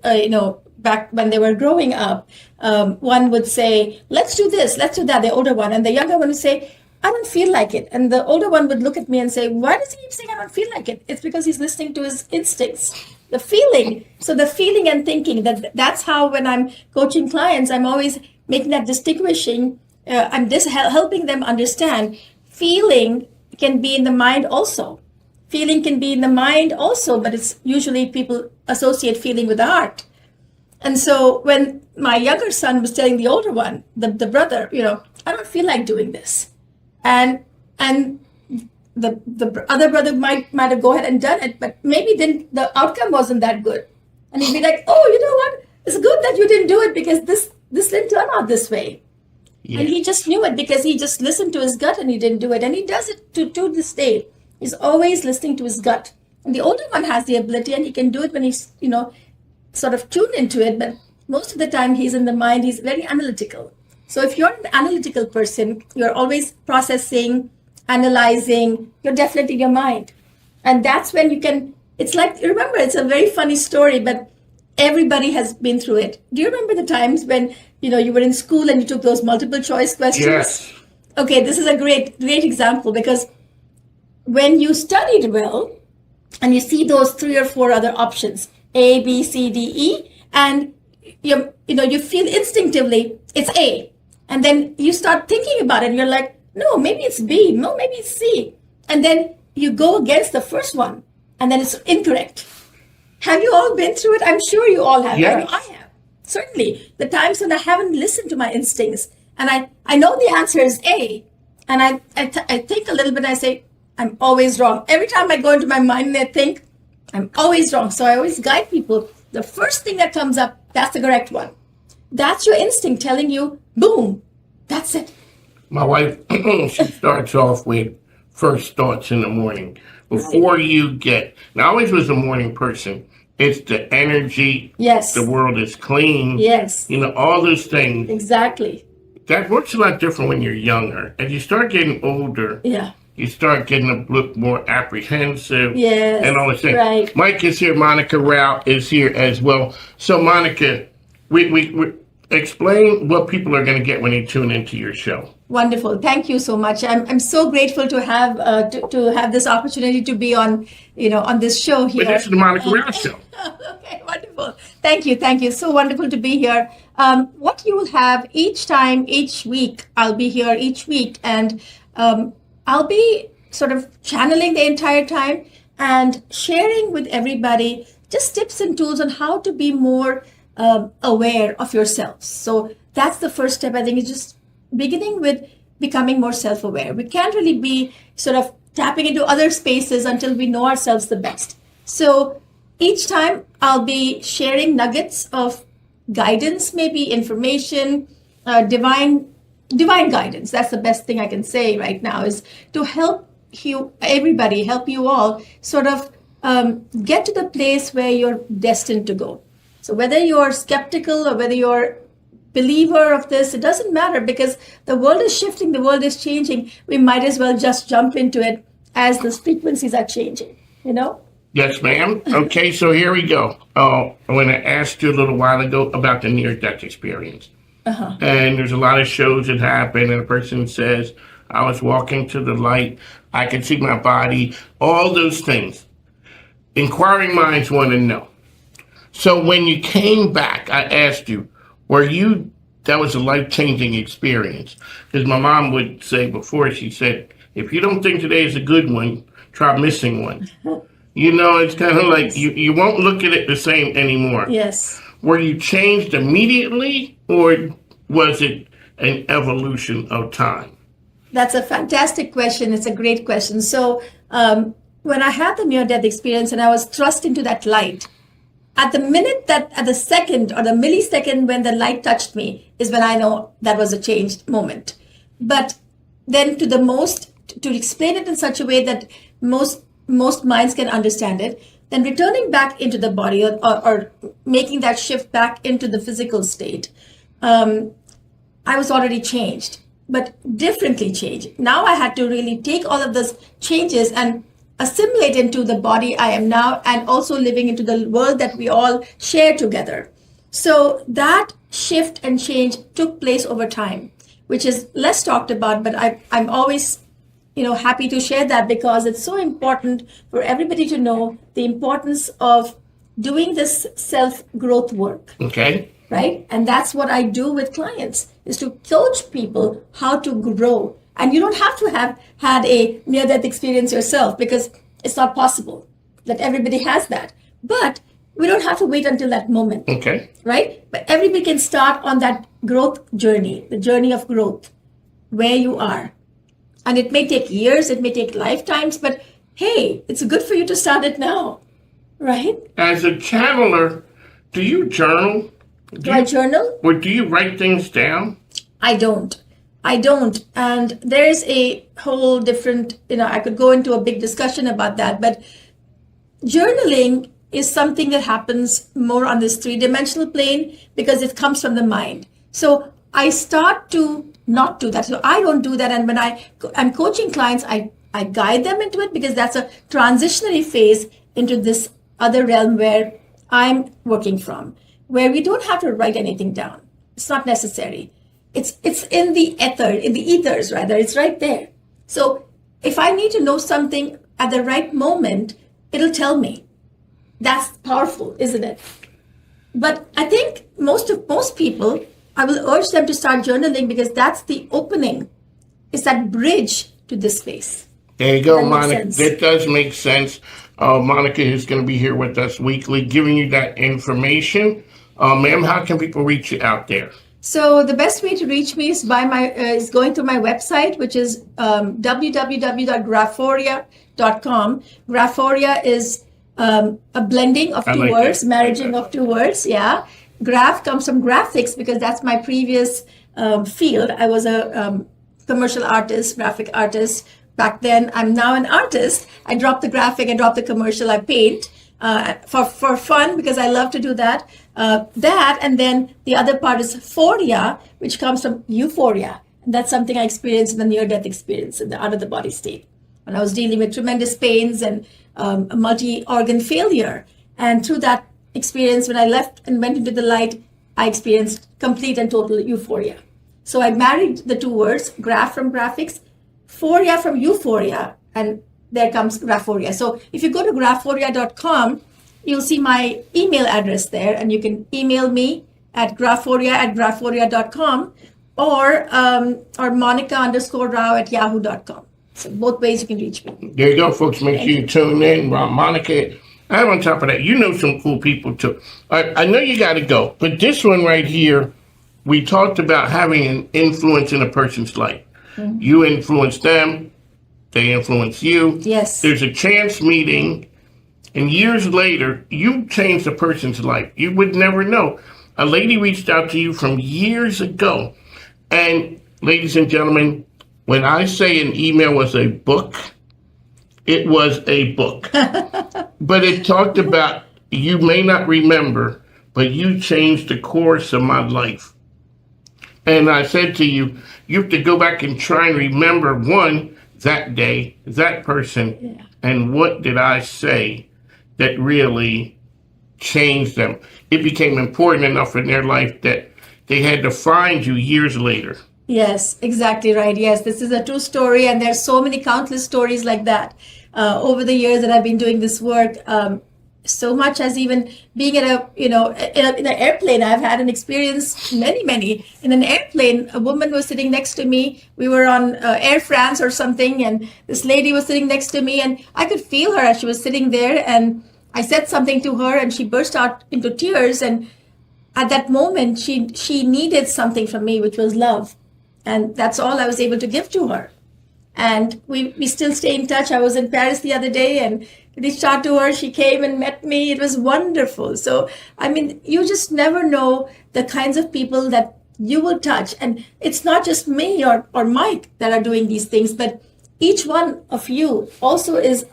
back when they were growing up, one would say, let's do this, let's do that, the older one. And the younger one would say, I don't feel like it. And the older one would look at me and say, why does he keep saying I don't feel like it? It's because he's listening to his instincts, the feeling. So the feeling and thinking, that's how when I'm coaching clients, I'm always making that distinguishing. I'm just helping them understand feeling can be in the mind also. Feeling can be in the mind also, but it's usually people associate feeling with the heart. And so when my younger son was telling the older one, the brother, I don't feel like doing this. And the other brother might have go ahead and done it, but maybe then the outcome wasn't that good. And he'd be like, oh, you know what? It's good that you didn't do it because this didn't turn out this way. Yeah. And he just knew it because he just listened to his gut and he didn't do it. And he does it to this day. He's always listening to his gut. And the older one has the ability and he can do it when he's, sort of tuned into it. But most of the time he's in the mind, he's very analytical. So if you're an analytical person, you're always processing, analyzing, you're definitely in your mind. And that's when you can, it's like, remember, it's a very funny story, but everybody has been through it. Do you remember the times when, you were in school and you took those multiple choice questions? Yes. Okay, this is a great example because when you studied well and you see those 3 or 4 other options, A, B, C, D, E, and you feel instinctively it's A. And then you start thinking about it and you're like, no, maybe it's B, no, maybe it's C. And then you go against the first one and then it's incorrect. Have you all been through it? I'm sure you all have. Yes. I have. Certainly. The times when I haven't listened to my instincts and I know the answer is A. And I think a little bit and I say, I'm always wrong. Every time I go into my mind and I think, I'm always wrong. So I always guide people. The first thing that comes up, that's the correct one. That's your instinct telling you, boom, that's it. My wife, she starts off with first thoughts in the morning. Before you get, and I always was a morning person. It's the energy. Yes. The world is clean. Yes. All those things. Exactly. That works a lot different when you're younger. As you start getting older, you start getting a look more apprehensive. Yes. And all those things. Right. Mike is here. Monica Rao is here as well. So Monica, we explain what people are going to get when they tune into your show. Wonderful. Thank you so much. I'm so grateful to have to have this opportunity to be on this show here. But this is the Monica Rao Show. Okay, wonderful. Thank you. So wonderful to be here. What you will have each week, I'll be here each week, and I'll be sort of channeling the entire time and sharing with everybody just tips and tools on how to be more aware of yourselves. So that's the first step. I think is just beginning with becoming more self-aware. We can't really be sort of tapping into other spaces until we know ourselves the best. So each time I'll be sharing nuggets of guidance, maybe information, divine guidance. That's the best thing I can say right now, is to help you all sort of get to the place where you're destined to go. So whether you're skeptical or whether you're believer of this, it doesn't matter, because the world is shifting, the world is changing. We might as well just jump into it as the frequencies are changing, Yes, ma'am. Okay, so here we go. When I asked you a little while ago about the near-death experience. And there's a lot of shows that happen, and a person says, I was walking to the light, I could see my body, all those things. Inquiring minds want to know. So when you came back, I asked you, that was a life-changing experience? Because my mom would say before, she said, if you don't think today is a good one, try missing one. You know, it's kind of like you won't look at it the same anymore. Yes. Were you changed immediately, or was it an evolution of time? That's a fantastic question. It's a great question. So when I had the near-death experience and I was thrust into that light, at the second or the millisecond when the light touched me is when I know that was a changed moment. But then to explain it in such a way that most minds can understand it, then returning back into the body or making that shift back into the physical state, I was already changed, but differently changed. Now I had to really take all of those changes and assimilate into the body I am now, and also living into the world that we all share together. So that shift and change took place over time, which is less talked about, but I'm always happy to share that, because it's so important for everybody to know the importance of doing this self-growth work. Okay. Right? And that's what I do with clients, is to coach people how to grow. And you don't have to have had a near-death experience yourself, because it's not possible that everybody has that. But we don't have to wait until that moment. Okay. Right? But everybody can start on that growth journey, the journey of growth, where you are. And it may take years, it may take lifetimes, but hey, it's good for you to start it now. Right? As a channeler, do you journal? Do I journal? Or do you write things down? I don't. And there's a whole different, I could go into a big discussion about that, but journaling is something that happens more on this three-dimensional plane because it comes from the mind. So I start to not do that. So I don't do that. And when I'm coaching clients, I guide them into it, because that's a transitionary phase into this other realm where I'm working from, where we don't have to write anything down. It's not necessary. It's in the ethers rather. It's right there. So if I need to know something at the right moment, it'll tell me. That's powerful, isn't it? But I think most people, I will urge them to start journaling, because that's the opening. It's that bridge to this space. There you go, Monica. That does make sense. Monica is going to be here with us weekly, giving you that information. Ma'am, how can people reach you out there? So the best way to reach me is is going to my website, which is www.graphoria.com. Graphoria is a blending of two words, marriaging of two words. Yeah. Graph comes from graphics, because that's my previous field. I was a commercial artist, graphic artist back then. I'm now an artist. I dropped the graphic, I dropped the commercial, I paint for fun, because I love to do that. And then the other part is phoria, which comes from euphoria. And that's something I experienced in the near-death experience, in the out-of-the-body state, when I was dealing with tremendous pains and a multi-organ failure. And through that experience, when I left and went into the light, I experienced complete and total euphoria. So I married the two words, graph from graphics, phoria from euphoria, and there comes Graphoria. So if you go to graphoria.com, you'll see my email address there, and you can email me at graphoria@graphoria.com or Monica_Rao@yahoo.com. So both ways you can reach me. There you go, folks. Make sure you tune in. Monica, and on top of that, some cool people too. I know you got to go, but this one right here, we talked about having an influence in a person's life. Mm-hmm. You influence them, they influence you. Yes. There's a chance meeting, and years later, you changed a person's life. You would never know. A lady reached out to you from years ago. And ladies and gentlemen, when I say an email was a book, it was a book. But it talked about, you may not remember, but you changed the course of my life. And I said to you, you have to go back and try and remember, one, that day, that person, and what did I say that really changed them. It became important enough in their life that they had to find you years later. Yes, exactly right. Yes, this is a true story, and there's so many countless stories like that over the years that I've been doing this work. So much as even being in an airplane. I've had an experience, many in an airplane. A woman was sitting next to me. We were on Air France or something, and this lady was sitting next to me, and I could feel her as she was sitting there. And I said something to her, and she burst out into tears. And at that moment, she needed something from me, which was love. And that's all I was able to give to her. And we still stay in touch. I was in Paris the other day and reached out to her. She came and met me. It was wonderful. So, I mean, you just never know the kinds of people that you will touch. And it's not just me or Mike that are doing these things, but each one of you also is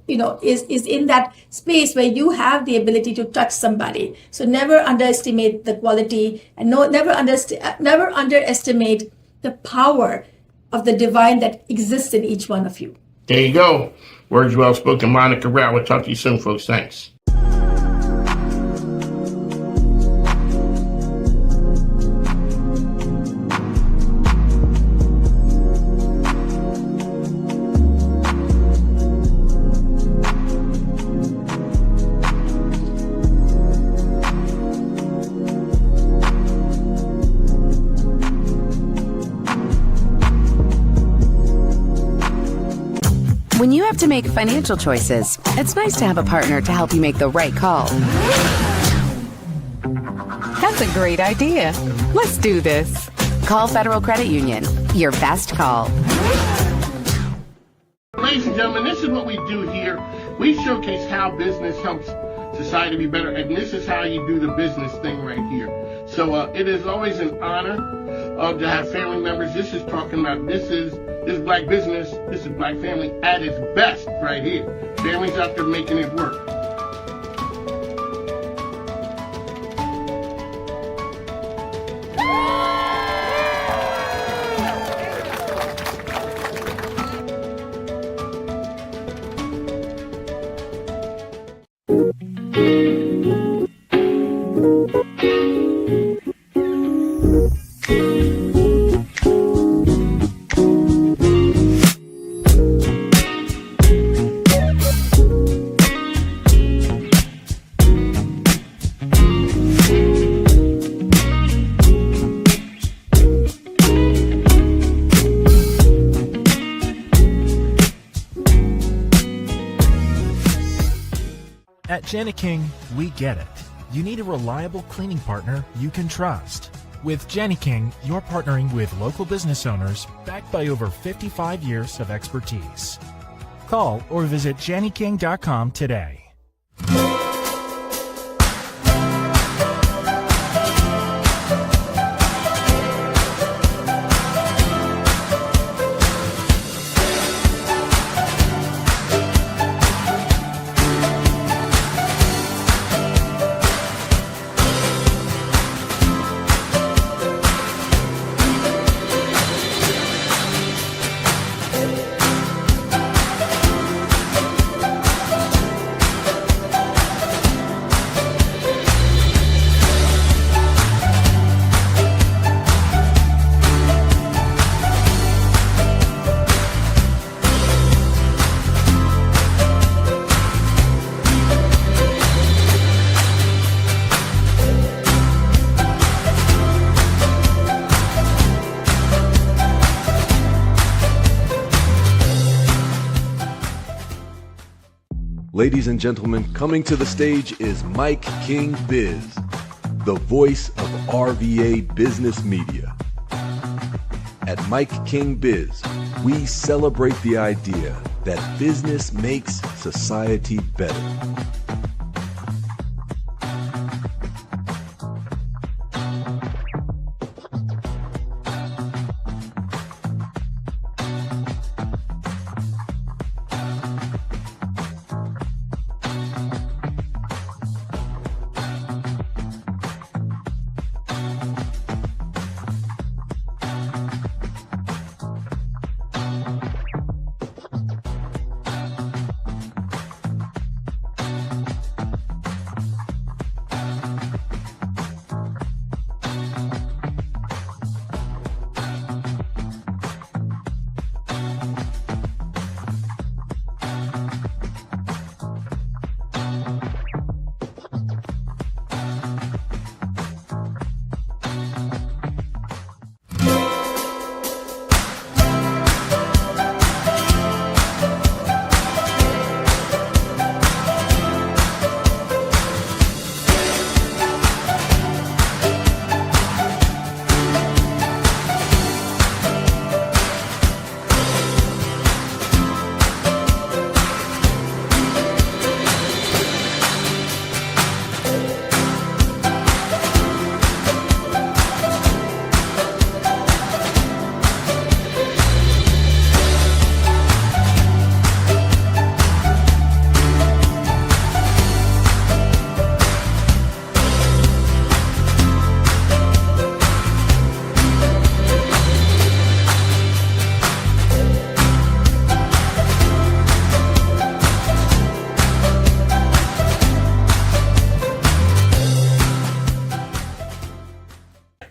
in that space where you have the ability to touch somebody. So never underestimate the quality, and never underestimate the power of the divine that exists in each one of you. There you go. Words well spoken, Monica Rao. We'll talk to you soon, folks. Thanks. When you have to make financial choices, it's nice to have a partner to help you make the right call. That's a great idea. Let's do this. Call Federal Credit Union. Your best call. Ladies and gentlemen, this is what we do here. We showcase how business helps society be better, and this is how you do the business thing right here. So it is always an honor to have family members. This is talking about this is black business, this is black family at its best right here. Families out there making it work. At Jani-King, we get it. You need a reliable cleaning partner you can trust. With Jani-King, you're partnering with local business owners backed by over 55 years of expertise. Call or visit Jani-King.com today. Ladies and gentlemen, coming to the stage is MIKEKINGBIZ, the voice of RVA business media. At MIKEKINGBIZ, we celebrate the idea that business makes society better.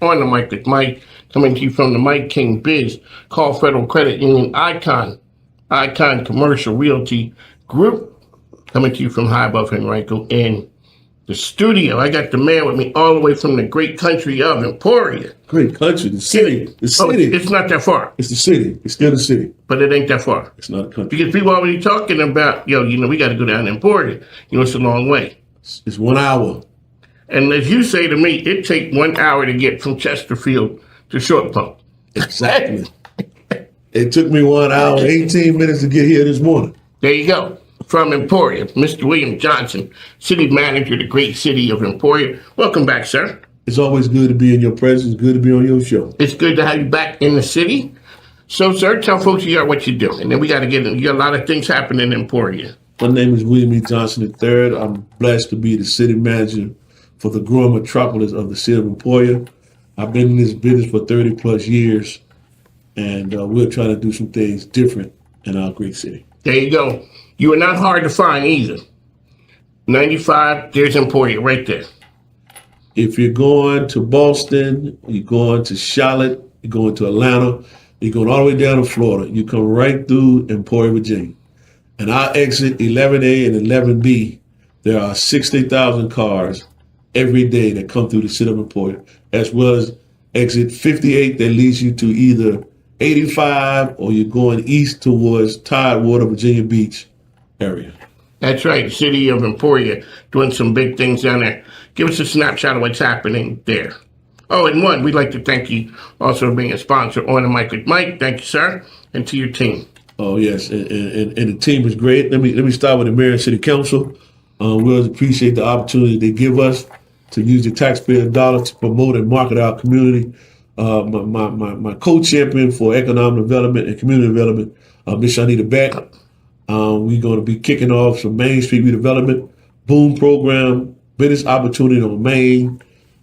on the mic with Mike, coming to you from the MIKEKINGBIZ, Call Federal Credit Union Icon Commercial Realty Group, coming to you from high above Henrico in the studio. I got the man with me all the way from the great country of Emporia. Great country, the city. The city. Oh, it's not that far. It's the city. It's still the city. But it ain't that far. It's not a country. Because people already talking about, we got to go down to Emporia. It's a long way. It's 1 hour. And as you say to me, it takes 1 hour to get from Chesterfield to Short Pump. Exactly. It took me 1 hour, 18 minutes to get here this morning. There you go. From Emporia, Mr. William Johnson, city manager of the great city of Emporia. Welcome back, sir. It's always good to be in your presence. Good to be on your show. It's good to have you back in the city. So, sir, tell folks what you do. And then we got to you got a lot of things happening in Emporia. My name is William E. Johnson III. I'm blessed to be the city manager for the growing metropolis of the city of Emporia. I've been in this business for 30 plus years, and we're trying to do some things different in our great city. There you go. You are not hard to find either. 95, there's Emporia right there. If you're going to Boston, you're going to Charlotte, you're going to Atlanta, you're going all the way down to Florida, you come right through Emporia, Virginia. And our exit 11A and 11B, there are 60,000 cars every day that come through the city of Emporia, as well as exit 58 that leads you to either 85 or you're going east towards Tidewater, Virginia Beach area. That's right, city of Emporia, doing some big things down there. Give us a snapshot of what's happening there. Oh, and one, we'd like to thank you also for being a sponsor on the mic with Mike. Thank you, sir, and to your team. Oh, yes, and the team is great. Let me start with the mayor and city council. We always appreciate the opportunity they give us to use the taxpayer dollar to promote and market our community. My co-champion for economic development and community development, Ms. Shanita Beck. We're going to be kicking off some Main Street redevelopment, boom program, business opportunity on Main.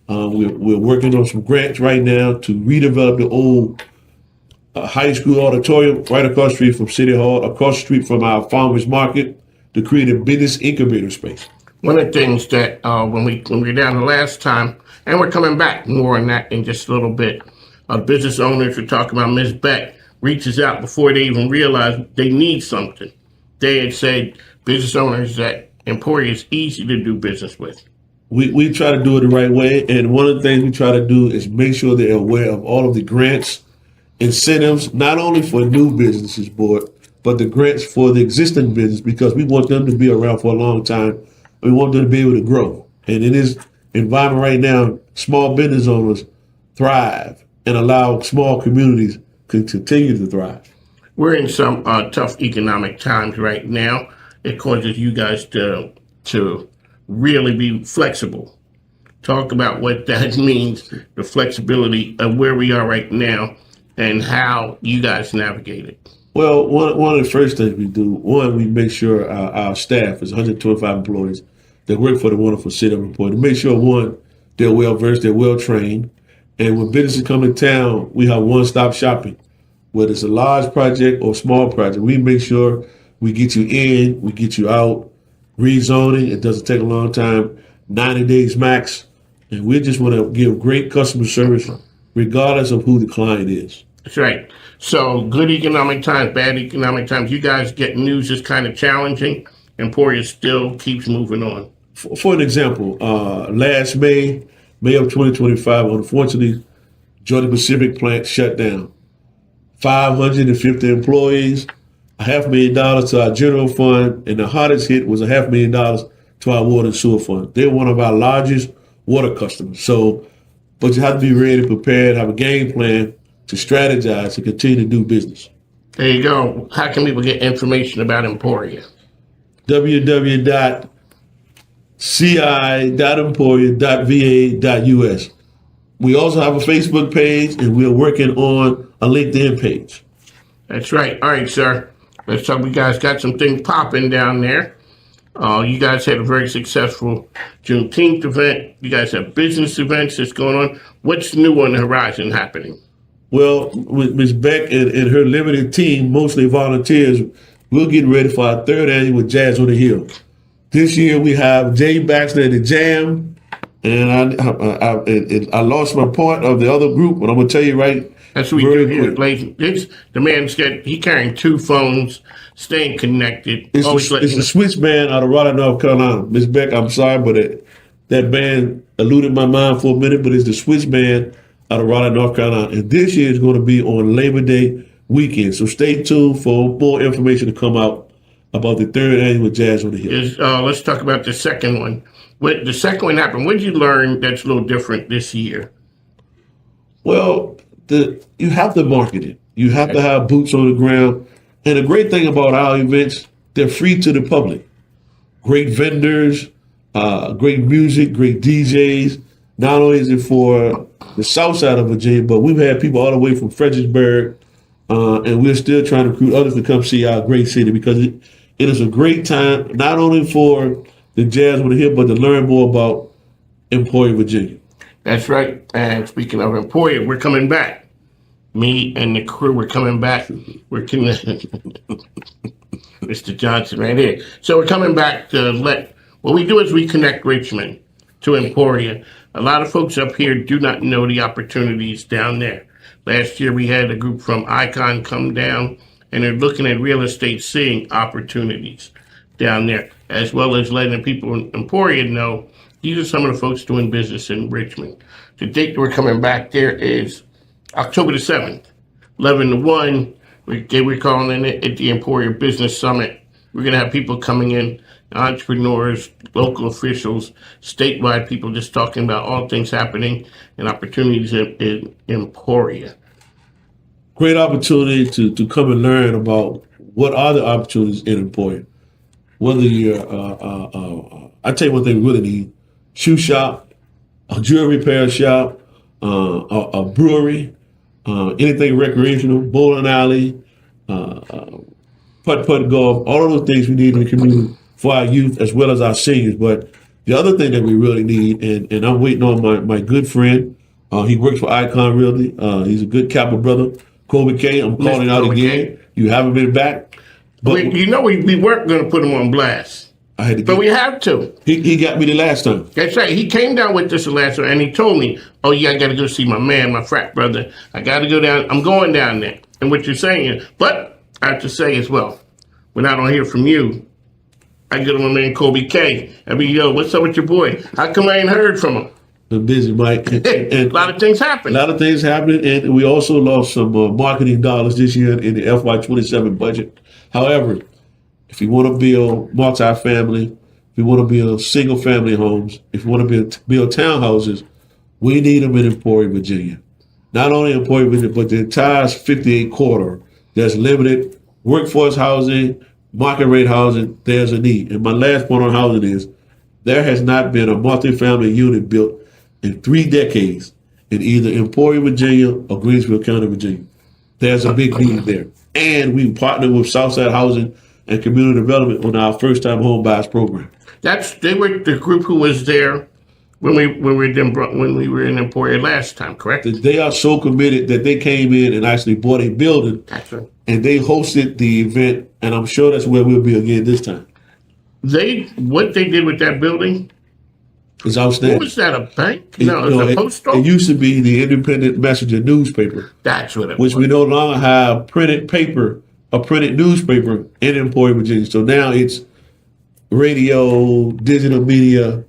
We're working on some grants right now to redevelop the old high school auditorium right across the street from City Hall, across the street from our farmers market, to create a business incubator space. One of the things that when we were down the last time, and we're coming back more on that in just a little bit, business owners were talking about Ms. Beck reaches out before they even realize they need something. They had said business owners that Emporia is easy to do business with. We try to do it the right way, and one of the things we try to do is make sure they're aware of all of the grants, incentives, not only for new businesses, but the grants for the existing business, because we want them to be around for a long time. We want them to be able to grow. And in this environment right now, small business owners thrive and allow small communities to continue to thrive. We're in some tough economic times right now. It causes you guys to really be flexible. Talk about what that means, the flexibility of where we are right now and how you guys navigate it. Well, one of the first things we do, we make sure our staff is 125 employees that work for the wonderful city of Emporia, to make sure, they're well-versed, they're well-trained. And when businesses come in town, we have one-stop shopping. Whether it's a large project or small project, we make sure we get you in, we get you out. Rezoning, it doesn't take a long time, 90 days max. And we just want to give great customer service regardless of who the client is. That's right. So good economic times, bad economic times, you guys get news is kind of challenging. Emporia still keeps moving on. For an example, last May of 2025, unfortunately, Georgia Pacific plant shut down. 550 employees, $500,000 to our general fund, and the hardest hit was $500,000 to our water and sewer fund. They're one of our largest water customers. But you have to be ready, prepared, have a game plan to strategize to continue to do business. There you go. How can people get information about Emporia? www.ci.emporia.va.us. We also have a Facebook page, and we're working on a LinkedIn page. That's right. All right, sir. Let's talk. We guys got some things popping down there. You guys had a very successful Juneteenth event. You guys have business events that's going on. What's new on the horizon happening? Well, with Ms. Beck and her limited team, mostly volunteers, we're getting ready for our third annual Jazz on the Hill. This year we have Jay Baxter and the Jam, And I lost my point of the other group, but I'm gonna tell you right. That's what we do here. Like the man's he carrying 2 phones, staying connected. It's the Switch band out of Raleigh, North Carolina. Miss Beck, I'm sorry, but that band eluded my mind for a minute, but it's the Switch band out of Raleigh, North Carolina. And this year is going to be on Labor Day weekend. So stay tuned for more information to come out about the 3rd annual Jazz on the Hill. Let's talk about the second one. When the second one happened, what did you learn that's a little different this year? Well, you have to market it. You have to have boots on the ground. And the great thing about our events, they're free to the public. Great vendors, great music, great DJs. Not only is it for the south side of Virginia, but we've had people all the way from Fredericksburg, and we're still trying to recruit others to come see our great city because it is a great time, not only for the Jazz on the Hill, but to learn more about Emporia, Virginia. That's right. And speaking of Emporia, we're coming back. Me and the crew, we're coming back. We're Mr. Johnson right here. So we're coming back to what we do is we connect Richmond to Emporia. A lot of folks up here do not know the opportunities down there. Last year we had a group from Icon come down and they're looking at real estate, seeing opportunities down there, as well as letting people in Emporia know these are some of the folks doing business in Richmond. The date that we're coming back there is October the 7th, 11 to 1. We're calling it at the Emporia Business Summit. We're going to have people coming in, entrepreneurs, local officials, statewide people just talking about all things happening and opportunities in Emporia. Great opportunity to come and learn about what are the opportunities in Emporia. Whether you're, I tell you one thing we really need: shoe shop, a jewelry repair shop, a brewery, anything recreational, bowling alley, putt-putt golf, all of those things we need in the community for our youth as well as our seniors. But the other thing that we really need, and I'm waiting on my good friend, he works for Icon Realty. He's a good capital brother, Kobe K. I'm calling out again. You haven't been back. But we weren't going to put him on blast. But we have to. He got me the last time. That's right. He came down with this the last time, and he told me, oh, yeah, I got to go see my man, my frat brother. I got to go down. I'm going down there. And what you're saying is, but I have to say as well, when I don't hear from you, I go to my man Kobe K. I mean, yo, what's up with your boy? How come I ain't heard from him? I'm busy, Mike. And a lot of things happen. A lot of things happening, and we also lost some marketing dollars this year in the FY27 budget. However, if you want to build multifamily, if you want to build single-family homes, if you want to build townhouses, we need them in Emporia, Virginia. Not only Emporia, Virginia, but the entire 58 corridor. There's limited workforce housing, market rate housing. There's a need. And my last point on housing is there has not been a multifamily unit built in 3 decades in either Emporia, Virginia, or Greensville County, Virginia. There's a big need there. And we partnered with Southside Housing and Community Development on our first-time home buyers program. They were the group who was there when we were in Emporia last time, correct? They are so committed that they came in and actually bought a building. That's right. And they hosted the event, and I'm sure that's where we'll be again this time. What they did with that building is outstanding. What was that, a bank? No, it was a post office? It used to be the Independent Messenger newspaper. That's what it was. Which we no longer have printed paper, a printed newspaper in Emporia, Virginia. So now it's radio, digital media.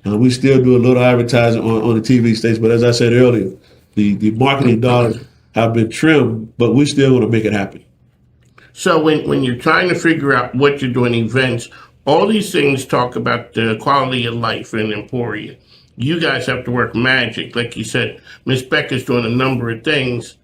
We still do a little advertising on the TV station, but as I said earlier, the marketing dollars have been trimmed, but we're still going to make it happen. So when you're trying to figure out what you're doing, events, all these things talk about the quality of life in Emporia. You guys have to work magic. Like you said, Miss Becca's doing a number of things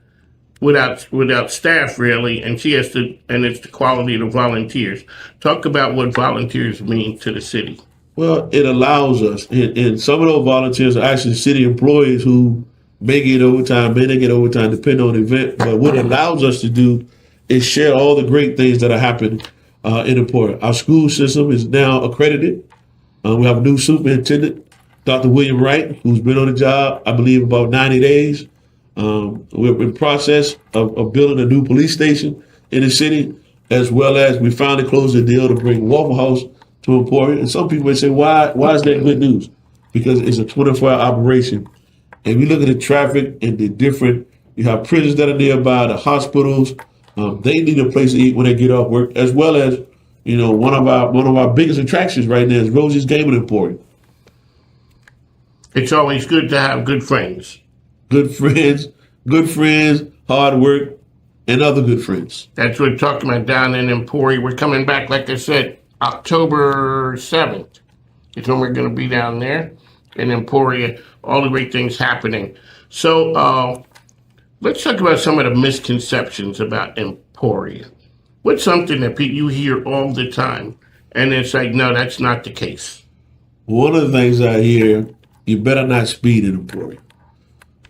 without staff, really, and she has to, and it's the quality of the volunteers. Talk about what volunteers mean to the city. Well, it allows us, and some of those volunteers are actually city employees who may get overtime, may not get overtime, depending on the event. But what it allows us to do is share all the great things that are happening in Emporia. Our school system is now accredited. We have a new superintendent, Dr. William Wright, who's been on the job, I believe, about 90 days. We're in process of building a new police station in the city, as well as we finally closed the deal to bring Waffle House to Emporia. And some people may say, why is that good news? because it's a 24-hour operation. And we look at the traffic and the different, you have prisons that are nearby, the hospitals, they need a place to eat when they get off work, as well as, you know, one of our biggest attractions right now is Rosie's Gaming Emporium. It's always good to have good friends. Good friends, hard work, and other good friends. That's what we're talking about down in Emporia. We're coming back, like I said, October 7th. It's when we're going to be down there in Emporia. All the great things happening. So let's talk about some of the misconceptions about Emporia. What's something that you hear all the time, and it's like, no, that's not the case? One of the things I hear, you better not speed in Emporia.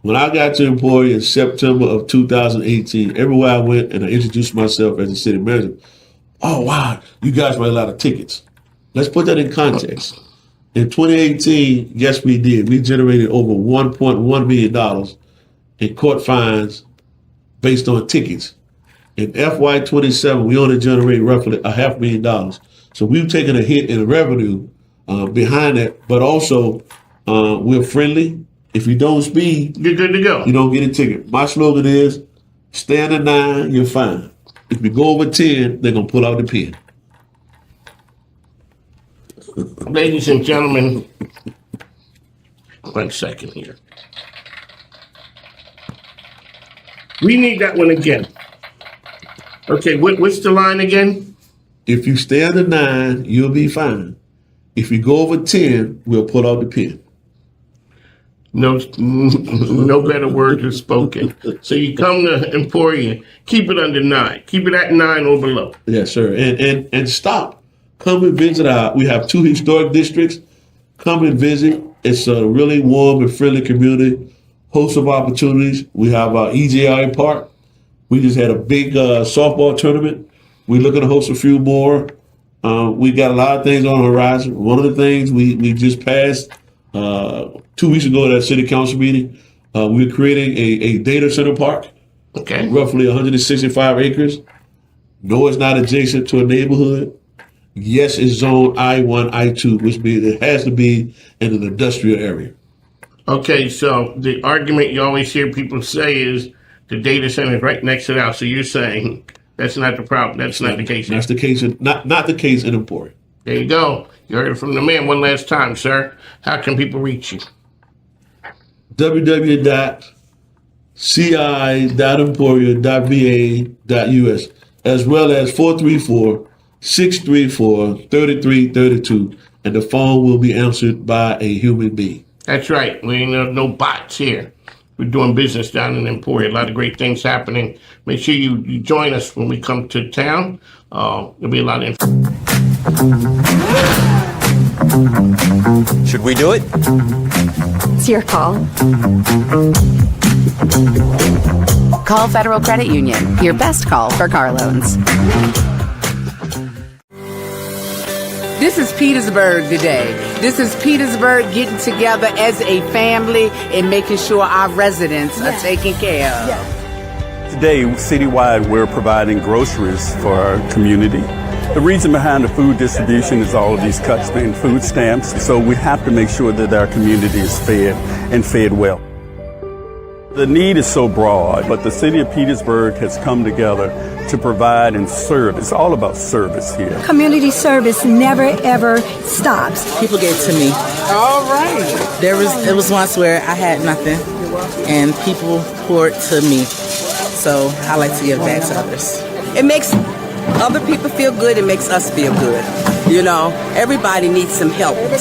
When I got to Emporia in September of 2018, everywhere I went and I introduced myself as a city manager, oh, wow, you guys write a lot of tickets. Let's put that in context. In 2018, yes, we did. We generated over $1.1 million in court fines based on tickets. In FY27, we only generate roughly $500,000. So we've taken a hit in revenue behind that, but also we're friendly. If you don't speed, you're good to go. You don't get a ticket. My slogan is, stay under 9, you're fine. If you go over 10, they're going to pull out the pen. Ladies and gentlemen, 1 second here. We need that one again. Okay, what's the line again? If you stay under 9, you'll be fine. If you go over 10, we'll pull out the pen. No better words are spoken. So you come to Emporia, keep it under 9. Keep it at 9 or below. Yes, sir. And stop. Come and visit we have 2 historic districts. Come and visit. It's a really warm and friendly community. Host of opportunities. We have our EJI Park. We just had a big softball tournament. We're looking to host a few more. We got a lot of things on the horizon. One of the things we just passed 2 weeks ago at our city council meeting, we're creating a data center park. Okay. Roughly 165 acres. No, it's not adjacent to a neighborhood. Yes, it's zone I-1, I-2, which means it has to be in an industrial area. Okay, so the argument you always hear people say is the data center is right next to the house. So you're saying that's not the problem. That's not the case. That's the case. Not the case in Emporia. There you go. You heard it from the man one last time, sir. How can people reach you? www.ci.emporia.va.us, as well as 434-634-3332, and the phone will be answered by a human being. That's right. We ain't no bots here. We're doing business down in Emporia. A lot of great things happening. Make sure you join us when we come to town. There'll be a lot of Should we do it? It's your call. Call Federal Credit Union, your best call for car loans. This is Petersburg today. This is Petersburg getting together as a family and making sure our residents are taken care of. Today, citywide, we're providing groceries for our community. The reason behind the food distribution is all of these cuts in food stamps, so we have to make sure that our community is fed and fed well. The need is so broad, but the city of Petersburg has come together to provide and serve. It's all about service here. Community service never ever stops. People gave to me. All right. There was once where I had nothing, and people poured to me. So I like to give back to others. It makes other people feel good. It makes us feel good. You know, everybody needs some help at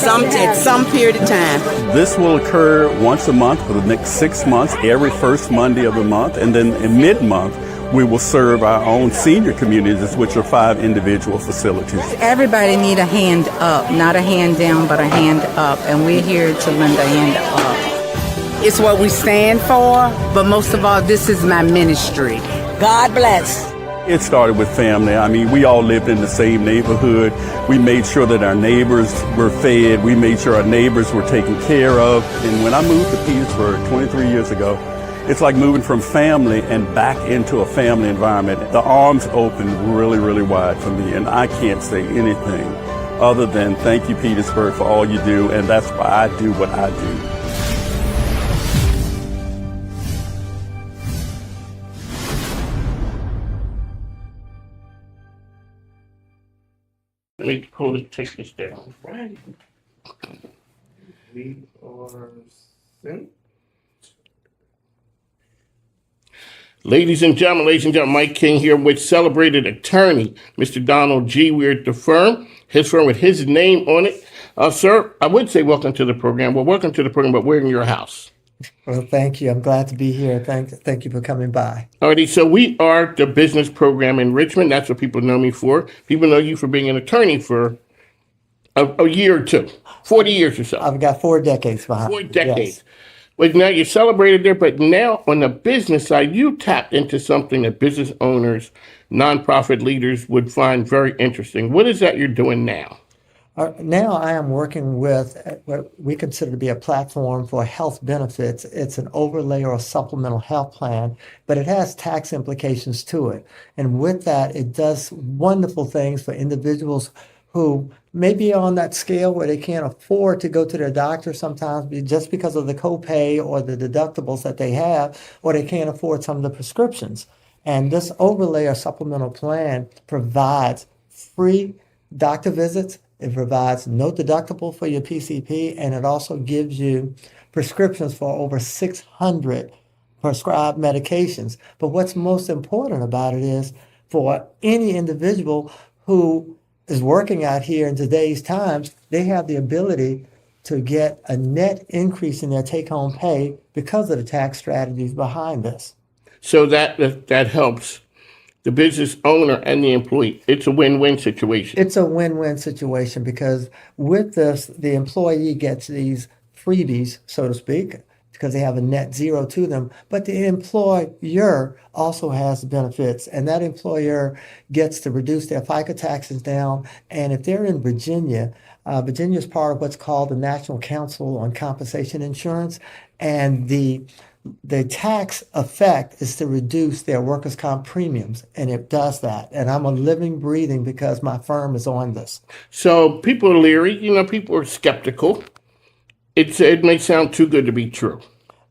some period of time. This will occur once a month for the next 6 months, every first Monday of the month, and then in mid-month, we will serve our own senior communities, which are 5 individual facilities. Everybody need a hand up, not a hand down, but a hand up, and we're here to lend a hand up. It's what we stand for, but most of all, this is my ministry. God bless. It started with family. I mean, we all lived in the same neighborhood. We made sure that our neighbors were fed. We made sure our neighbors were taken care of. And when I moved to Petersburg 23 years ago, it's like moving from family and back into a family environment. The arms opened really, really wide for me, and I can't say anything other than thank you, Petersburg, for all you do, and that's why I do what I do. Let me take this down. Right. We are sent. Ladies and gentlemen, Mike King here with celebrated attorney, Mr. Donald G. We're at the firm, his firm with his name on it. Sir, I would say welcome to the program. Well, welcome to the program, but we're in your house. Well, thank you. I'm glad to be here. Thank you for coming by. Alrighty, so we are the business program in Richmond. That's what people know me for. People know you for being an attorney for a year or two, 40 years or so. I've got 4 decades behind. 4 decades. Yes. Well, now you celebrated there, but now on the business side, you tapped into something that business owners, nonprofit leaders would find very interesting. What is that you're doing now? Now I am working with what we consider to be a platform for health benefits. It's an overlay or a supplemental health plan, but it has tax implications to it. And with that, it does wonderful things for individuals who may be on that scale where they can't afford to go to their doctor sometimes just because of the copay or the deductibles that they have, or they can't afford some of the prescriptions. And this overlay or supplemental plan provides free doctor visits. It provides no deductible for your PCP, and it also gives you prescriptions for over 600 prescribed medications. But what's most important about it is for any individual who is working out here in today's times, they have the ability to get a net increase in their take-home pay because of the tax strategies behind this. So that helps the business owner and the employee. It's a win-win situation. It's a win-win situation because with this, the employee gets these freebies, so to speak, because they have a net zero to them, but the employer also has benefits, and that employer gets to reduce their FICA taxes down. And if they're in Virginia, Virginia is part of what's called the National Council on Compensation Insurance, and the tax effect is to reduce their workers' comp premiums, and it does that. And I'm a living, breathing because my firm is on this. So people are leery, people are skeptical. It may sound too good to be true.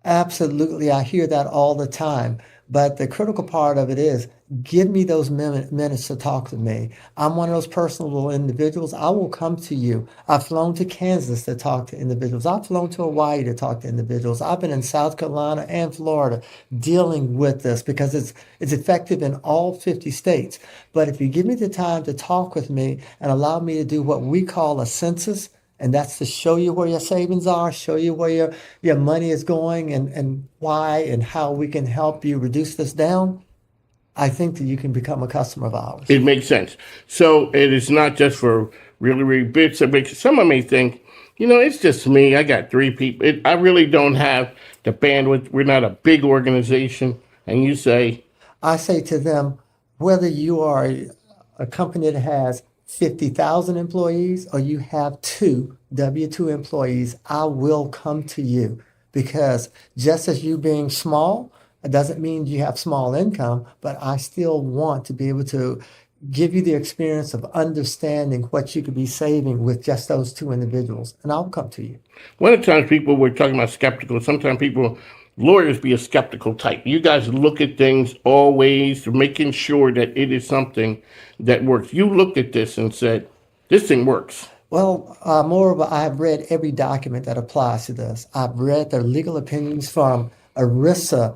Absolutely. I hear that all the time. But the critical part of it is, give me those minutes to talk to me. I'm one of those personable individuals. I will come to you. I've flown to Kansas to talk to individuals. I've flown to Hawaii to talk to individuals. I've been in South Carolina and Florida dealing with this because it's effective in all 50 states. But if you give me the time to talk with me and allow me to do what we call a census, and that's to show you where your savings are, show you where your money is going and why and how we can help you reduce this down, I think that you can become a customer of ours. It makes sense. So it is not just for really, really big. Someone may think, it's just me. I got 3 people. I really don't have the bandwidth. We're not a big organization. And you say? I say to them, whether you are a company that has 50,000 employees or you have 2 W-2 employees, I will come to you because just as you being small, it doesn't mean you have small income, but I still want to be able to give you the experience of understanding what you could be saving with just those 2 individuals, and I'll come to you. One of the times people were talking about skeptical, sometimes lawyers be a skeptical type. You guys look at things always, making sure that it is something that works. You looked at this and said, this thing works. Well, moreover, I have read every document that applies to this. I've read the legal opinions from ERISA,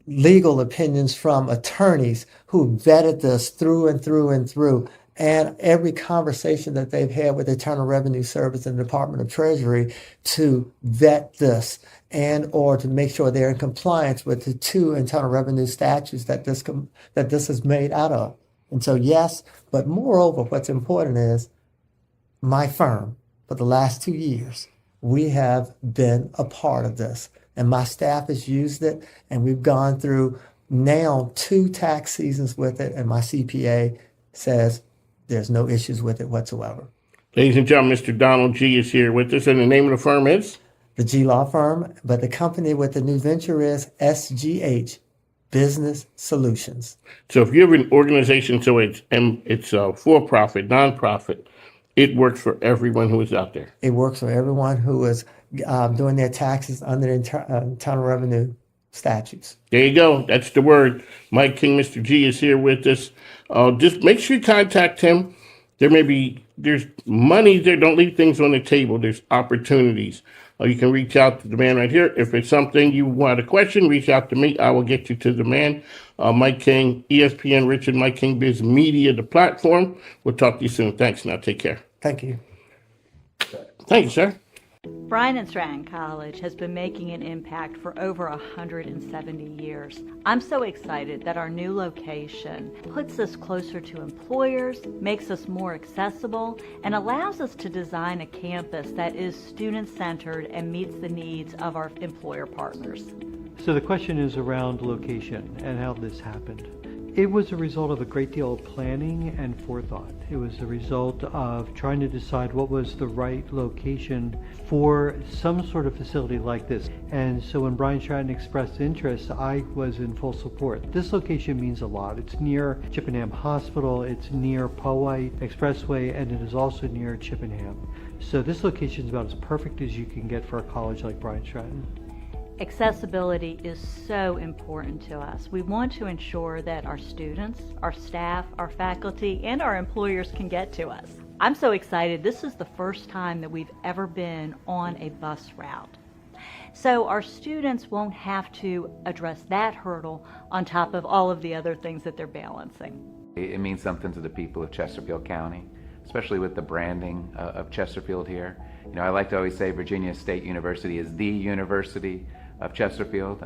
legal opinions from attorneys who vetted this through and through and through. And every conversation that they've had with the Internal Revenue Service and the Department of Treasury to vet this and or to make sure they're in compliance with the 2 Internal Revenue statutes that this is made out of. And so, yes, but moreover, what's important is my firm, for the last 2 years, we have been a part of this. And my staff has used it, and we've gone through now 2 tax seasons with it, and my CPA says there's no issues with it whatsoever. Ladies and gentlemen, Mr. Donald G. is here with us, and the name of the firm is? The G Law Firm, but the company with the new venture is SGH, Business Solutions. So if you have an organization, so it's for-profit, nonprofit, It works for everyone who is out there. It works for everyone who is doing their taxes under the Internal Revenue statutes. There you go. That's the word. Mike King, Mr. G, is here with us. Just make sure you contact him. There's money there. Don't leave things on the table. There's opportunities. You can reach out to the man right here. If it's something you want a question, reach out to me. I will get you to the man. Mike King, ESPN Richmond, MIKEKINGBIZ Media, the platform. We'll talk to you soon. Thanks. Now take care. Thank you. Thank you, sir. Bryant and Stratton College has been making an impact for over 170 years. I'm so excited that our new location puts us closer to employers, makes us more accessible, and allows us to design a campus that is student-centered and meets the needs of our employer partners. So the question is around location and how this happened. It was a result of a great deal of planning and forethought. It was a result of trying to decide what was the right location for some sort of facility like this. And so when Brian Stratton expressed interest, I was in full support. This location means a lot. It's near Chippenham Hospital, it's near Powhite Expressway, and it is also near Chippenham. So this location is about as perfect as you can get for a college like Brian Stratton. Accessibility is so important to us. We want to ensure that our students, our staff, our faculty, and our employers can get to us. I'm so excited. This is the first time that we've ever been on a bus route. So our students won't have to address that hurdle on top of all of the other things that they're balancing. It means something to the people of Chesterfield County, especially with the branding of Chesterfield here. You know, I like to always say Virginia State University is the university of Chesterfield.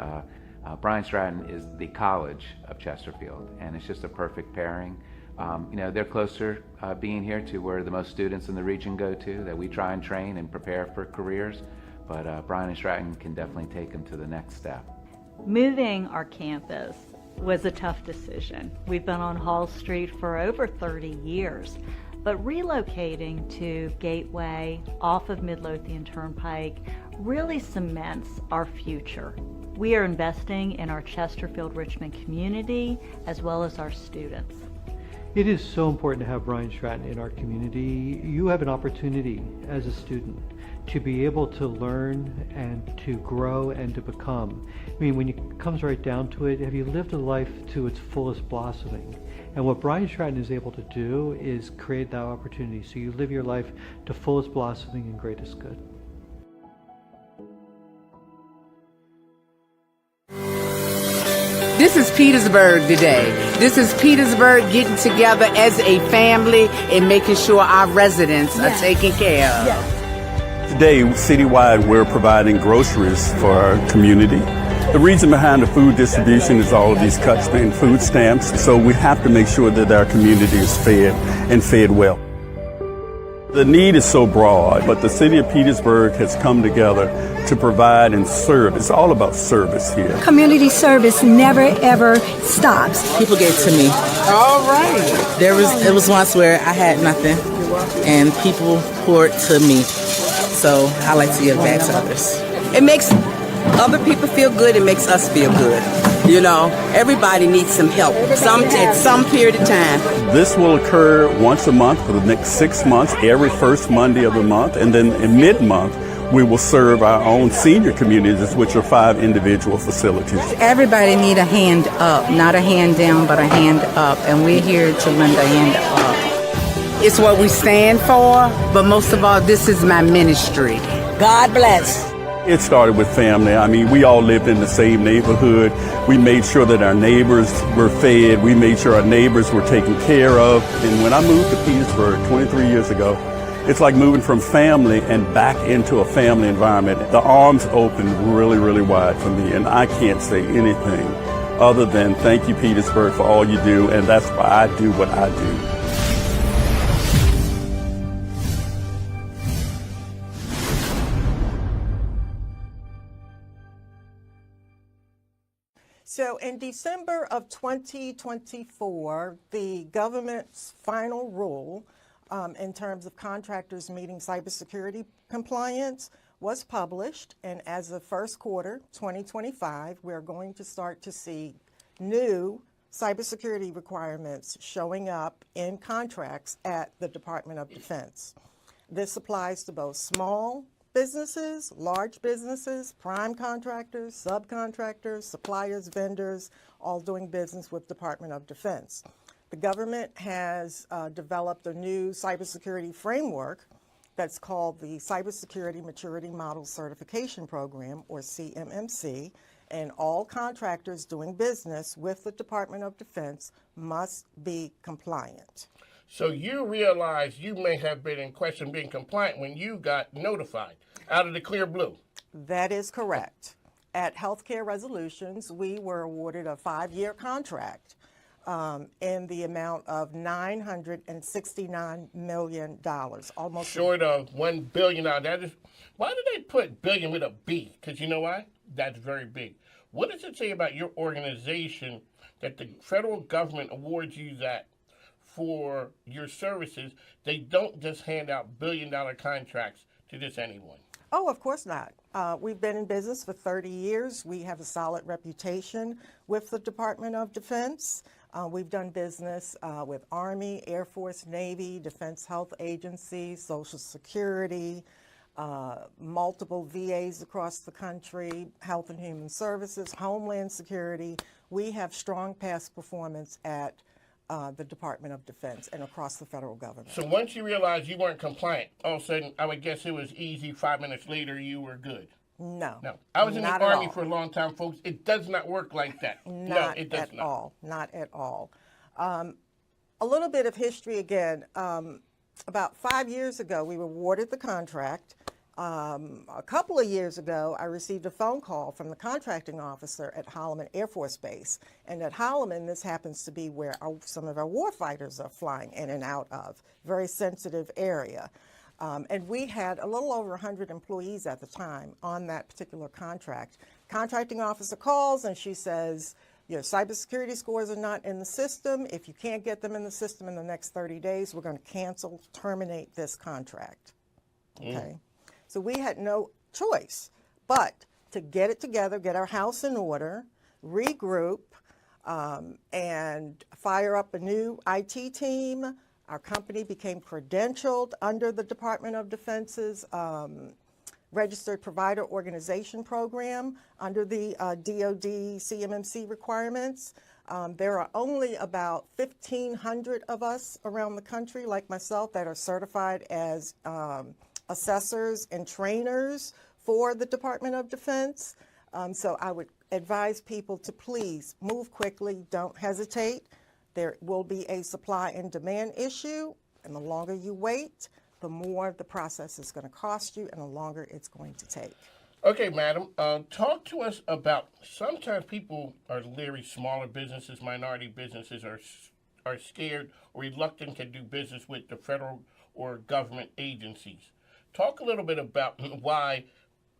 Bryant Stratton is the college of Chesterfield, and it's just a perfect pairing. You know, they're closer being here to where the most students in the region go to, that we try and train and prepare for careers, but Bryant and Stratton can definitely take them to the next step. Moving our campus was a tough decision. We've been on Hall Street for over 30 years. But relocating to Gateway off of Midlothian Turnpike really cements our future. We are investing in our Chesterfield Richmond community as well as our students. It is so important to have Brian Stratton in our community. You have an opportunity as a student to be able to learn and to grow and to become. I mean, when it comes right down to it, have you lived a life to its fullest blossoming? And what Brian Stratton is able to do is create that opportunity so you live your life to fullest blossoming and greatest good. This is Petersburg today. This is Petersburg getting together as a family and making sure our residents are taken care of. Today, citywide, we're providing groceries for our community. The reason behind the food distribution is all of these cuts and food stamps, so we have to make sure that our community is fed and fed well. The need is so broad, but the city of Petersburg has come together to provide and serve. It's all about service here. Community service never ever stops. People gave to me. All right. It was once where I had nothing, and people poured to me. So I like to give back to others. It makes other people feel good. It makes us feel good. You know, everybody needs some help at some period of time. This will occur once a month for the next 6 months, every first Monday of the month, and then in mid-month, we will serve our own senior communities, which are 5 individual facilities. Everybody need a hand up, not a hand down, but a hand up, and we're here to lend a hand up. It's what we stand for, but most of all, this is my ministry. God bless. It started with family. I mean, we all lived in the same neighborhood. We made sure that our neighbors were fed. We made sure our neighbors were taken care of. And when I moved to Petersburg 23 years ago, it's like moving from family and back into a family environment. The arms opened really, really wide for me, and I can't say anything other than thank you, Petersburg, for all you do, and that's why I do what I do. So in December of 2024, the government's final rule in terms of contractors meeting cybersecurity compliance was published, and as of first quarter 2025, we're going to start to see new cybersecurity requirements showing up in contracts at the Department of Defense. This applies to both small businesses, large businesses, prime contractors, subcontractors, suppliers, vendors, all doing business with Department of Defense. The government has developed a new cybersecurity framework that's called the Cybersecurity Maturity Model Certification Program, or CMMC, and all contractors doing business with the Department of Defense must be compliant. So you realize you may have been in question being compliant when you got notified out of the clear blue. That is correct. At Healthcare Resolutions, we were awarded a 5-year contract in the amount of $969 million, almost short of $1 billion. That is, why did they put billion with a B? Because you know why? That's very big. What does it say about your organization that the federal government awards you that for your services? They don't just hand out billion-dollar contracts to just anyone. Oh, of course not. We've been in business for 30 years. We have a solid reputation with the Department of Defense. We've done business with Army, Air Force, Navy, Defense Health Agency, Social Security, multiple VAs across the country, Health and Human Services, Homeland Security. We have strong past performance at the Department of Defense and across the federal government. So once you realized you weren't compliant, all of a sudden, I would guess it was easy. 5 minutes later, you were good. No. I was in the not Army at all. for a long time, folks. It does not work like that. Not it does at not. all. Not at all. A little bit of history again. About 5 years ago, we were awarded the contract. A couple of years ago, I received a phone call from the contracting officer at Holloman Air Force Base. And at Holloman, this happens to be where some of our warfighters are flying in and out of. Very sensitive area. And we had a little over 100 employees at the time on that particular contract. Contracting officer calls and she says, your cybersecurity scores are not in the system. If you can't get them in the system in the next 30 days, we're going to cancel, terminate this contract. Okay. So we had no choice but to get it together, get our house in order, regroup, and fire up a new IT team. Our company became credentialed under the Department of Defense's Registered Provider Organization Program under the DoD CMMC requirements. There are only about 1,500 of us around the country, like myself, that are certified as assessors and trainers for the Department of Defense. So I would advise people to please move quickly, don't hesitate. There will be a supply and demand issue, and the longer you wait, the more the process is going to cost you and the longer it's going to take. Okay, madam, talk to us about, sometimes people are leery, smaller businesses, minority businesses are scared or reluctant to do business with the federal or government agencies. Talk a little bit about why,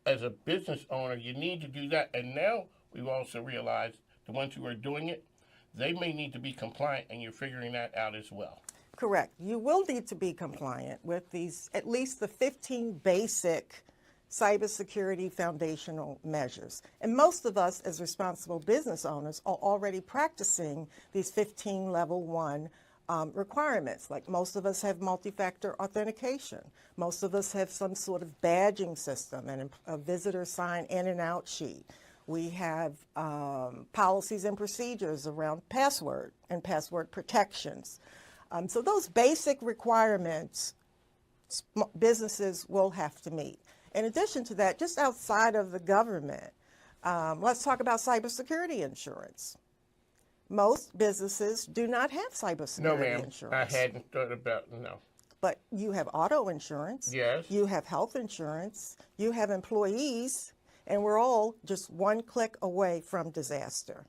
as a business owner, you need to do that. And now we've also realized the ones who are doing it, they may need to be compliant, and you're figuring that out as well. Correct. You will need to be compliant with these, at least the 15 basic cybersecurity foundational measures. And most of us as responsible business owners are already practicing these 15 level 1 requirements. Like most of us have multi-factor authentication. Most of us have some sort of badging system and a visitor sign in and out sheet. We have policies and procedures around password and password protections. So those basic requirements businesses will have to meet. In addition to that, just outside of the government, let's talk about cybersecurity insurance. Most businesses do not have cybersecurity insurance. I hadn't thought about, no. But you have auto insurance. Yes. You have health insurance. You have employees. And we're all just one click away from disaster.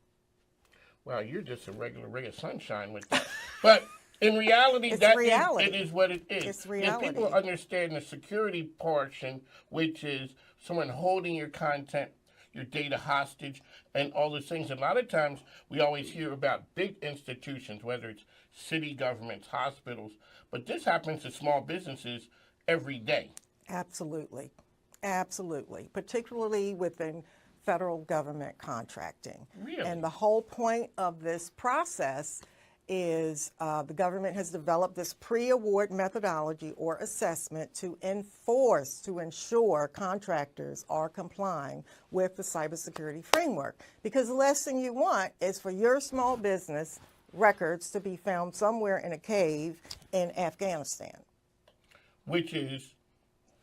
Well, you're just a regular ray of sunshine with that. But in reality, it is what it is. It's reality. If people understand the security portion, which is someone holding your content, your data hostage, and all those things. A lot of times we always hear about big institutions, whether it's city governments, hospitals, but this happens to small businesses every day. Absolutely. Absolutely. Particularly within federal government contracting. Really? And the whole point of this process is the government has developed this pre-award methodology or assessment to ensure contractors are complying with the cybersecurity framework. Because the last thing you want is for your small business records to be found somewhere in a cave in Afghanistan. Which is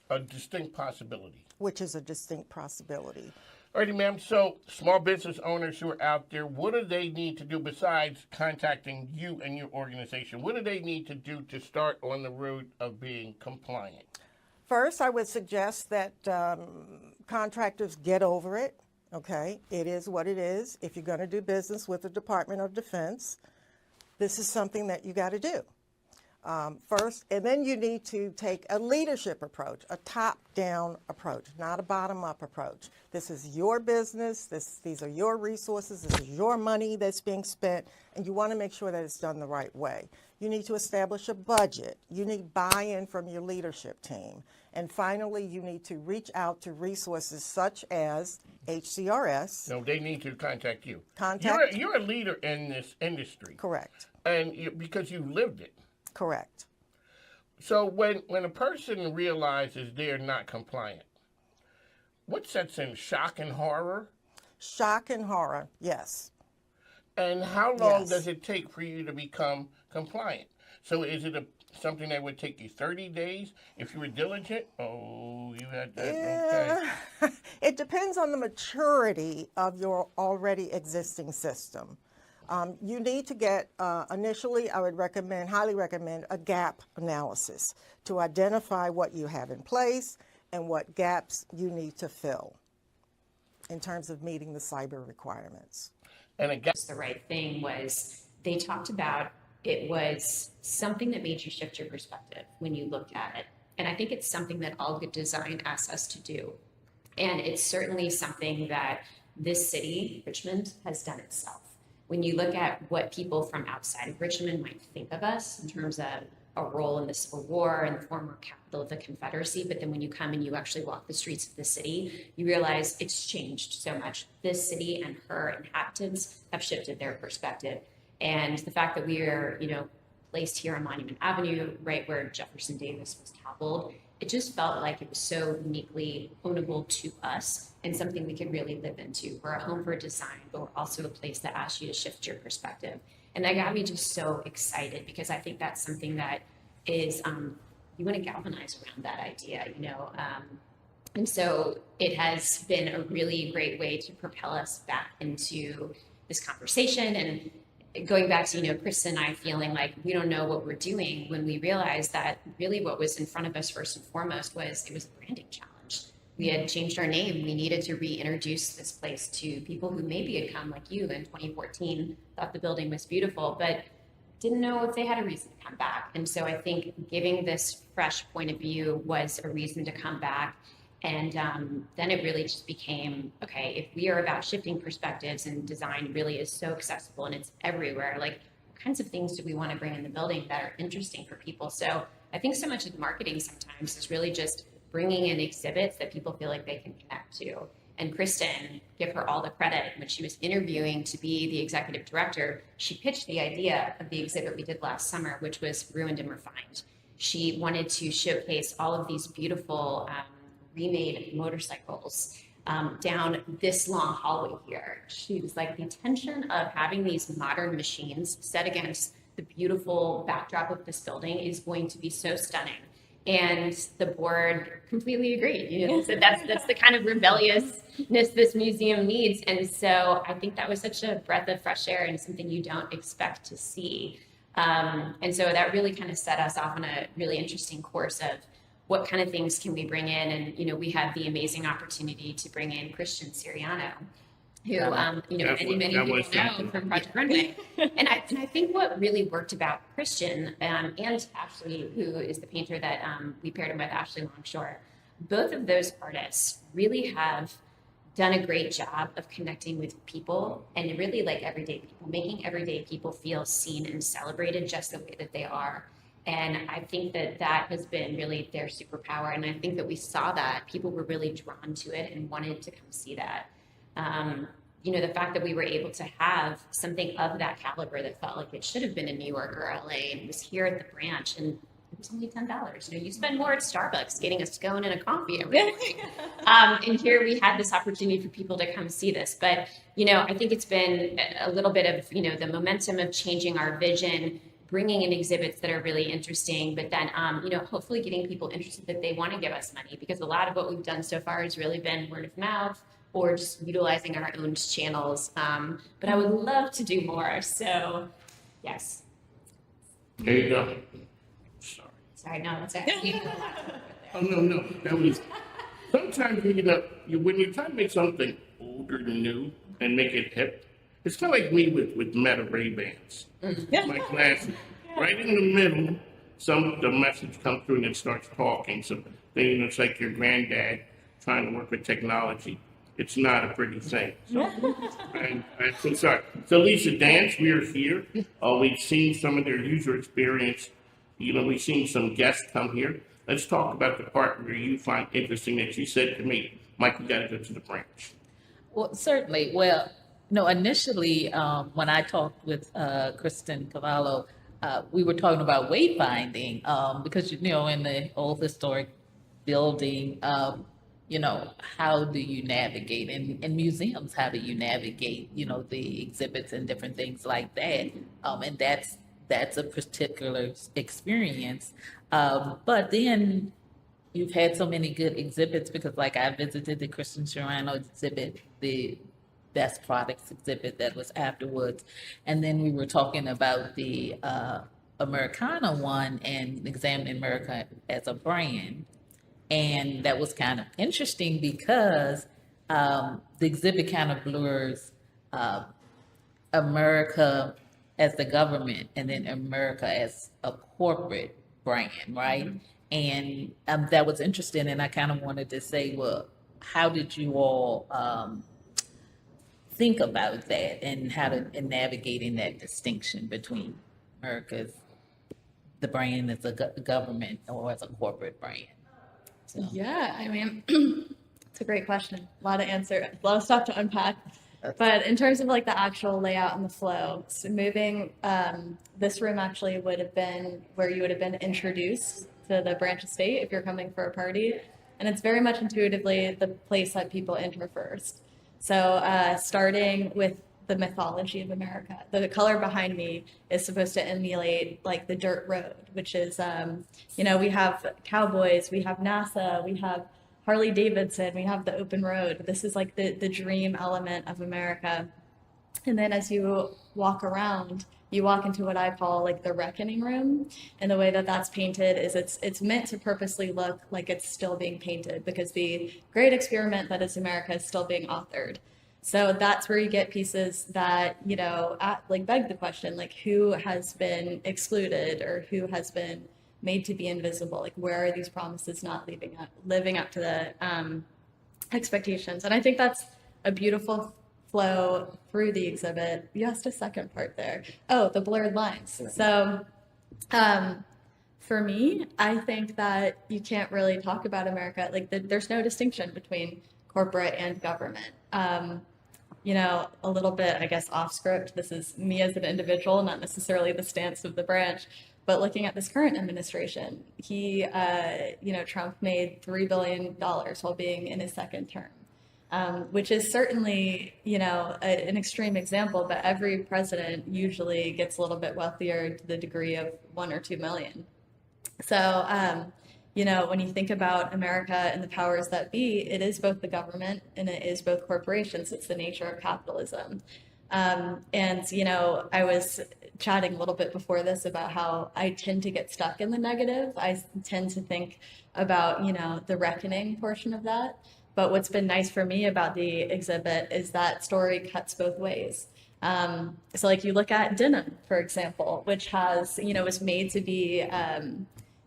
a distinct possibility. Which is a distinct possibility. Alrighty, ma'am. So, small business owners who are out there, what do they need to do besides contacting you and your organization? What do they need to do to start on the road of being compliant? First, I would suggest that contractors get over it. Okay, it is what it is. If you're going to do business with the Department of Defense, this is something that you got to do. First, and then you need to take a leadership approach, a top-down approach, not a bottom-up approach. This is your business, these are your resources, this is your money that's being spent, and you want to make sure that it's done the right way. You need to establish a budget. You need buy-in from your leadership team. And finally, you need to reach out to resources such as HCRS. No, they need to contact you. You're a leader in this industry. Correct. And because you lived it. Correct. So when a person realizes they're not compliant, what sets in? Shock and horror? Shock and horror, yes. And how long does it take for you to become compliant? So is it something that would take you 30 days if you were diligent? Oh, you had that. Yeah. Okay. It depends on the maturity of your already existing system. You need to get, initially, I would highly recommend a gap analysis to identify what you have in place and what gaps you need to fill in terms of meeting the cyber requirements. And a gap. The right thing was they talked about it was something that made you shift your perspective when you looked at it. And I think it's something that all good design asks us to do. And it's certainly something that this city, Richmond, has done itself. When you look at what people from outside of Richmond might think of us in terms of a role in the Civil War and the former capital of the Confederacy, but then when you come and you actually walk the streets of the city, you realize it's changed so much. This city and her inhabitants have shifted their perspective. And the fact that we are, placed here on Monument Avenue, right where Jefferson Davis was toppled, it just felt like it was so uniquely ownable to us and something we could really live into. We're a home for design, but we're also a place that asks you to shift your perspective. And that got me just so excited because I think that's something that is, you want to galvanize around that idea, and so it has been a really great way to propel us back into this conversation. And going back to, Kristen and I feeling like we don't know what we're doing when we realized that really what was in front of us first and foremost was it was a branding challenge. We had changed our name. We needed to reintroduce this place to people who maybe had come like you in 2014, thought the building was beautiful, but didn't know if they had a reason to come back. And so I think giving this fresh point of view was a reason to come back. And then it really just became, okay, if we are about shifting perspectives and design really is so accessible and it's everywhere, like what kinds of things do we want to bring in the building that are interesting for people? So I think so much of marketing sometimes is really just bringing in exhibits that people feel like they can connect to. And Kristen, give her all the credit, when she was interviewing to be the executive director, she pitched the idea of the exhibit we did last summer, which was Ruined and Refined. She wanted to showcase all of these beautiful remade motorcycles down this long hallway here. She was like, the tension of having these modern machines set against the beautiful backdrop of this building is going to be so stunning. And the board completely agreed. So that's the kind of rebelliousness this museum needs. And so I think that was such a breath of fresh air and something you don't expect to see. And so that really kind of set us off on a really interesting course of what kind of things can we bring in? And, we had the amazing opportunity to bring in Christian Siriano, who, many people know from Project Runway. And I think what really worked about Christian and Ashley, who is the painter that we paired him with, Ashley Longshore, both of those artists really have done a great job of connecting with people and really like everyday people, making everyday people feel seen and celebrated just the way that they are. And I think that has been really their superpower. And I think that we saw that people were really drawn to it and wanted to come see that. You know, the fact that we were able to have something of that caliber that felt like it should have been in New York or LA and it was here at the branch, and it was only $10. You know, you spend more at Starbucks getting a scone and a coffee every morning. And here we had this opportunity for people to come see this. But, you know, I think it's been a little bit of, you know, the momentum of changing our vision, bringing in exhibits that are really interesting, but then, you know, hopefully getting people interested that they want to give us money, because a lot of what we've done so far has really been word of mouth or just utilizing our own channels. But I would love to do more. So, yes. There you go. Sorry, no, that's actually. Oh, no. That was, sometimes, you know, when you're trying to make something older and new and make it hip, it's kind of like me with Meta Ray-Bans. My glasses. Right in the middle, the message comes through and it starts talking. So then, you know, it's like your granddad trying to work with technology. It's not a pretty thing. So, I'm so sorry. So Lisa, Dance, we are here. We've seen some of their user experience. You know, we've seen some guests come here. Let's talk about the part where you find interesting that you said to me, Mike, you got to go to the branch. Well, certainly. Well, no, initially, when I talked with Kristen Cavallo, we were talking about wayfinding because, you know, in the old historic building, you know, how do you navigate? In museums, how do you navigate, you know, the exhibits and different things like that? And that's a particular experience. But then you've had so many good exhibits, because like I visited the Christian Sharano exhibit, the best products exhibit that was afterwards. And then we were talking about the Americana one and examining America as a brand. And that was kind of interesting because the exhibit kind of blurs America as the government and then America as a corporate brand, right? And that was interesting. And I kind of wanted to say, well, how did you all think about that and how to and navigating that distinction between America's the brand as a government or as a corporate brand? So. Yeah, I mean, it's a great question. A lot of stuff to unpack. But in terms of like the actual layout and the flow, so moving this room actually would have been where you would have been introduced to the branch estate if you're coming for a party. And it's very much intuitively the place that people enter first. So starting with the mythology of America, the color behind me is supposed to emulate like the dirt road, which is, you know, we have cowboys, we have NASA, we have Harley Davidson, we have the open road. This is like the dream element of America. And then as you walk around, you walk into what I call like the reckoning room. And the way that that's painted is it's meant to purposely look like it's still being painted, because the great experiment that is America is still being authored. So that's where you get pieces that, you know, like beg the question, like who has been excluded or who has been made to be invisible? Like where are these promises not living up to the expectations? And I think that's a beautiful flow through the exhibit. You asked a second part there. Oh, the blurred lines. So for me, I think that you can't really talk about America. Like there's no distinction between corporate and government. You know, a little bit, I guess, off script. This is me as an individual, not necessarily the stance of the branch. But looking at this current administration, he, you know, Trump made $3 billion while being in his second term, which is certainly, you know, an extreme example. But every president usually gets a little bit wealthier to the degree of 1 or 2 million. So, you know, when you think about America and the powers that be, it is both the government and it is both corporations. It's the nature of capitalism. And, you know, I was chatting a little bit before this about how I tend to get stuck in the negative. I tend to think about, you know, the reckoning portion of that. But what's been nice for me about the exhibit is that story cuts both ways. So like you look at denim, for example, which has, you know, was made to be,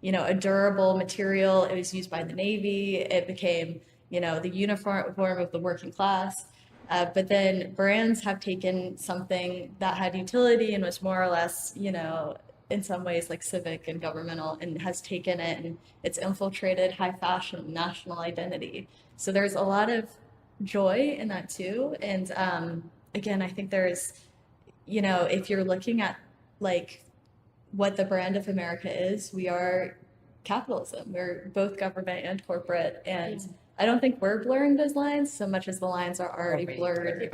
you know, a durable material. It was used by the Navy. It became, you know, the uniform of the working class. But then brands have taken something that had utility and was more or less, you know, in some ways like civic and governmental, and has taken it and it's infiltrated high fashion, national identity. So there's a lot of joy in that too. And again, I think there's, if you're looking at like what the brand of America is, we are capitalism. We're both government and corporate. And I don't think we're blurring those lines so much as the lines are already blurred.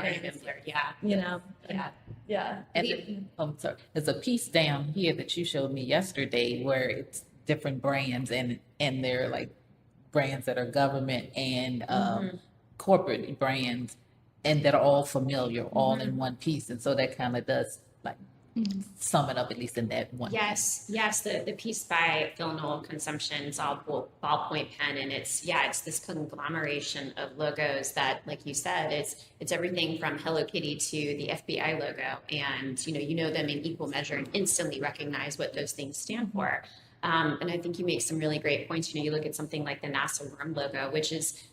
Yeah. And sorry, there's a piece down here that you showed me yesterday where it's different brands and they're like brands that are government and corporate brands and that are all familiar, all in one piece. And so that kind of does like sum it up, at least in that one. Yes, the piece by Phil Noel, Consumption, it's all ballpoint pen, and it's this conglomeration of logos that, like you said, it's everything from Hello Kitty to the FBI logo, and you know them in equal measure and instantly recognize what those things stand for. And I think you make some really great points. You look at something like the NASA worm logo,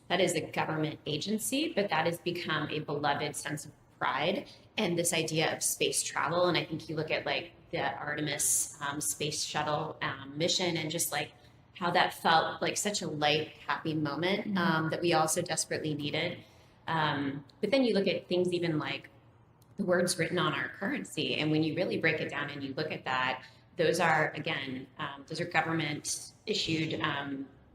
that is a government agency, but that has become a beloved sense of pride and this idea of space travel. And I think you look at like the Artemis space shuttle mission and just like how that felt like such a light, happy moment that we also desperately needed. But then you look at things even like the words written on our currency. And when you really break it down and you look at that, those are, again, those are government issued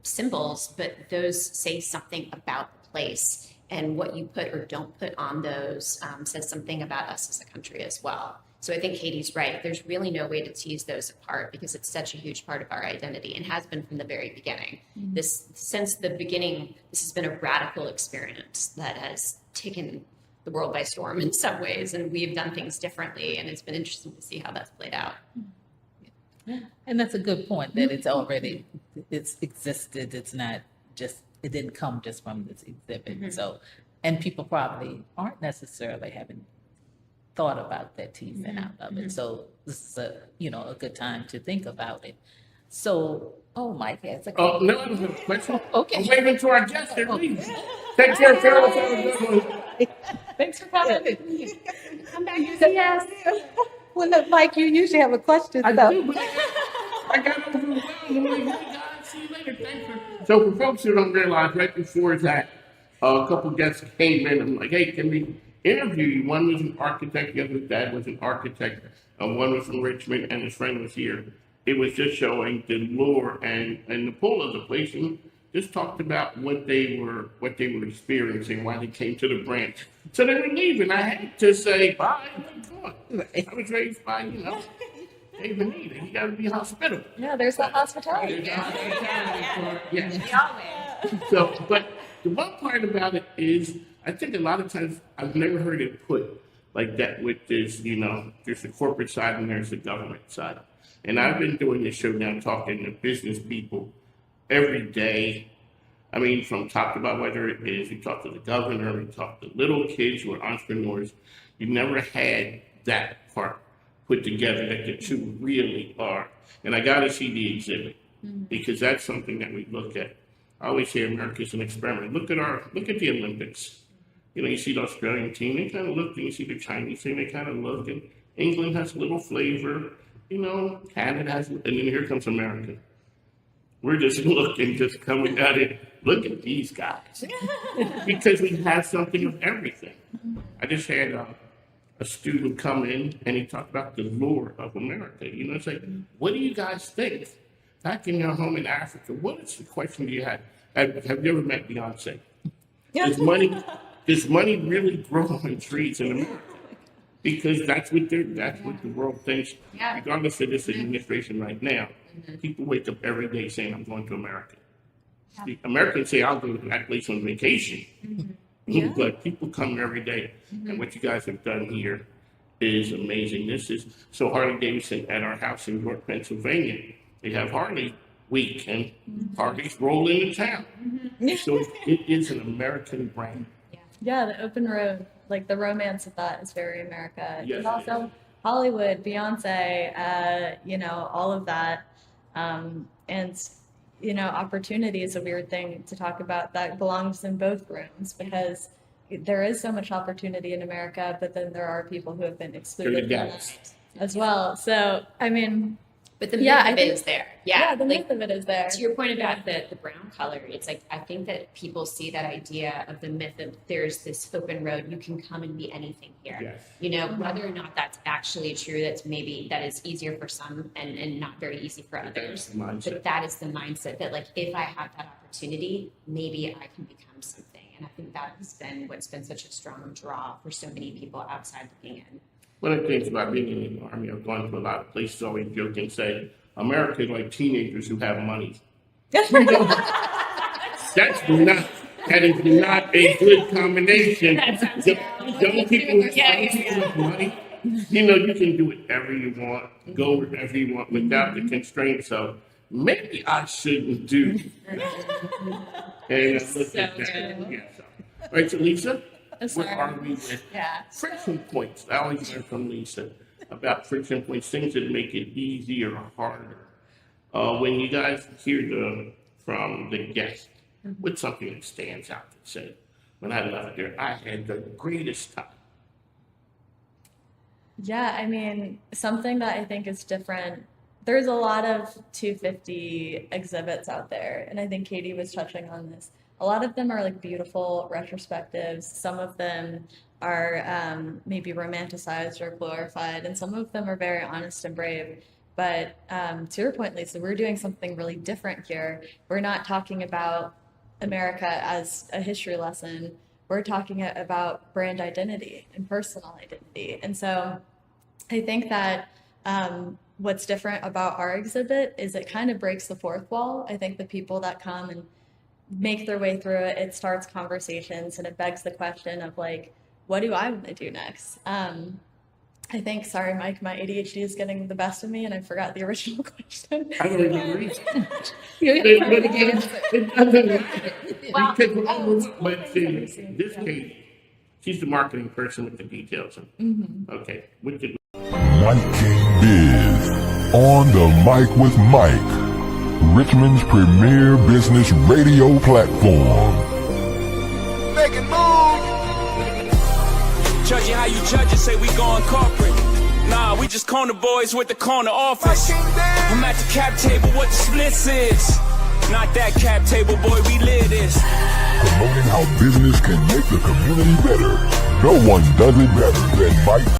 symbols, but those say something about the place. And what you put or don't put on those says something about us as a country as well. So I think Katie's right. There's really no way to tease those apart because it's such a huge part of our identity and has been from the very beginning. Since the beginning, this has been a radical experience that has taken the world by storm in some ways, and we've done things differently, and it's been interesting to see how that's played out. And that's a good point, that it's existed. It's not just, it didn't come just from this exhibit. So, and people probably aren't necessarily having thought about that teasing out of it. So this is a good time to think about it. So, Mike has a question. No, I was going to question. Okay. I'm waving to our guests here, please. Take care, fellas. Have a good one. Thanks for coming. Come back and see us. Well, look, Mike, you usually have a question. I do, but I got overwhelmed. I'm like, hey, guys, see you later. Thanks for. So for folks who don't realize, right before that, a couple guests came in. I'm like, hey, can we interview you? One was an architect. The other dad was an architect. One was from Richmond, and his friend was here. It was just showing the lure and the pull of the place, and just talked about what they were experiencing, why they came to the branch. So they were leaving. I had to say bye. I was raised by, Hey, Benita, you got to be hospitable. Yeah, there's that hospitality. So, but the one part about it is, I think a lot of times I've never heard it put like that with this, there's the corporate side and there's the government side. And I've been doing this show now, talking to business people every day. I mean, from top to bottom, whether it is, we talk to the governor, we talk to little kids who are entrepreneurs. You never had that part put together that the two really are. And I got to see the exhibit because that's something that we look at. I always say America's an experiment. Look at the Olympics. You see the Australian team, they kind of look, and you see the Chinese team, they kind of look, and England has a little flavor, Canada has, and then here comes America. We're just looking, just coming at it. Look at these guys. Because we have something of everything. I just had a student come in and he talked about the lure of America. It's like, what do you guys think? Back in your home in Africa, what is the question you had? Have you ever met Beyonce? Does money really grow on trees in America? Because that's what the world thinks. Yeah. Regardless of this administration right now, people wake up every day saying, I'm going to America. Yeah. Americans say, I'll go to that place on vacation. But people come every day. And what you guys have done here is amazing. This is, so Harley Davidson at our house in York, Pennsylvania, they have Harley Week and Harleys roll into town. So it is an American brand. Yeah, the open road, like the romance of that is very America. Yes, and also Hollywood, Beyonce, all of that. And, opportunity is a weird thing to talk about that belongs in both rooms because there is so much opportunity in America, but then there are people who have been excluded from that as well. So, I mean, But the myth Yeah, I of think- it is there. Yeah, the myth of it is there. To your point about the brown color, it's like I think that people see that idea of the myth of there's this open road, you can come and be anything here. Yes. You know, whether or not that's actually true, that is easier for some and not very easy for others. But that is the mindset that like if I have that opportunity, maybe I can become something. And I think that has been what's been such a strong draw for so many people outside looking in. One of the things about being in the Army, I've gone to a lot of places, always joke and say, America is like teenagers who have money. That is not a good combination. Young people with money, you know, you can do whatever you want, go wherever you want without the constraints of, maybe I shouldn't do. And I looked at that. Yeah, so. All right, so Lisa, what are we with friction points? I always learn from Lisa about friction points, things that make it easier or harder. When you guys hear from the guest, what's something that stands out that said, when I left there, I had the greatest time? Yeah, I mean, something that I think is different. There's a lot of 250 exhibits out there, and I think Katie was touching on this. A lot of them are like beautiful retrospectives. Some of them are maybe romanticized or glorified, and some of them are very honest and brave. But to your point, Lisa, we're doing something really different here. We're not talking about America as a history lesson. We're talking about brand identity and personal identity. And so I think that what's different about our exhibit is it kind of breaks the fourth wall. I think the people that come and make their way through it, it starts conversations and it begs the question of like, what do I want to do next? I think, sorry, Mike, my ADHD is getting the best of me and I forgot the original question. I don't remember either. But in this case, she's the marketing person with the details. Okay. MIKEKINGBIZ, on the mic with Mike, Richmond's premier business radio platform. Making moves. Judging how you judge it, say we going corporate. Nah, we just corner boys with the corner office. I'm at the cap table, what the splits is. Not that cap table, boy, we live this. Promoting how business can make the community better. No one does it better than Mike.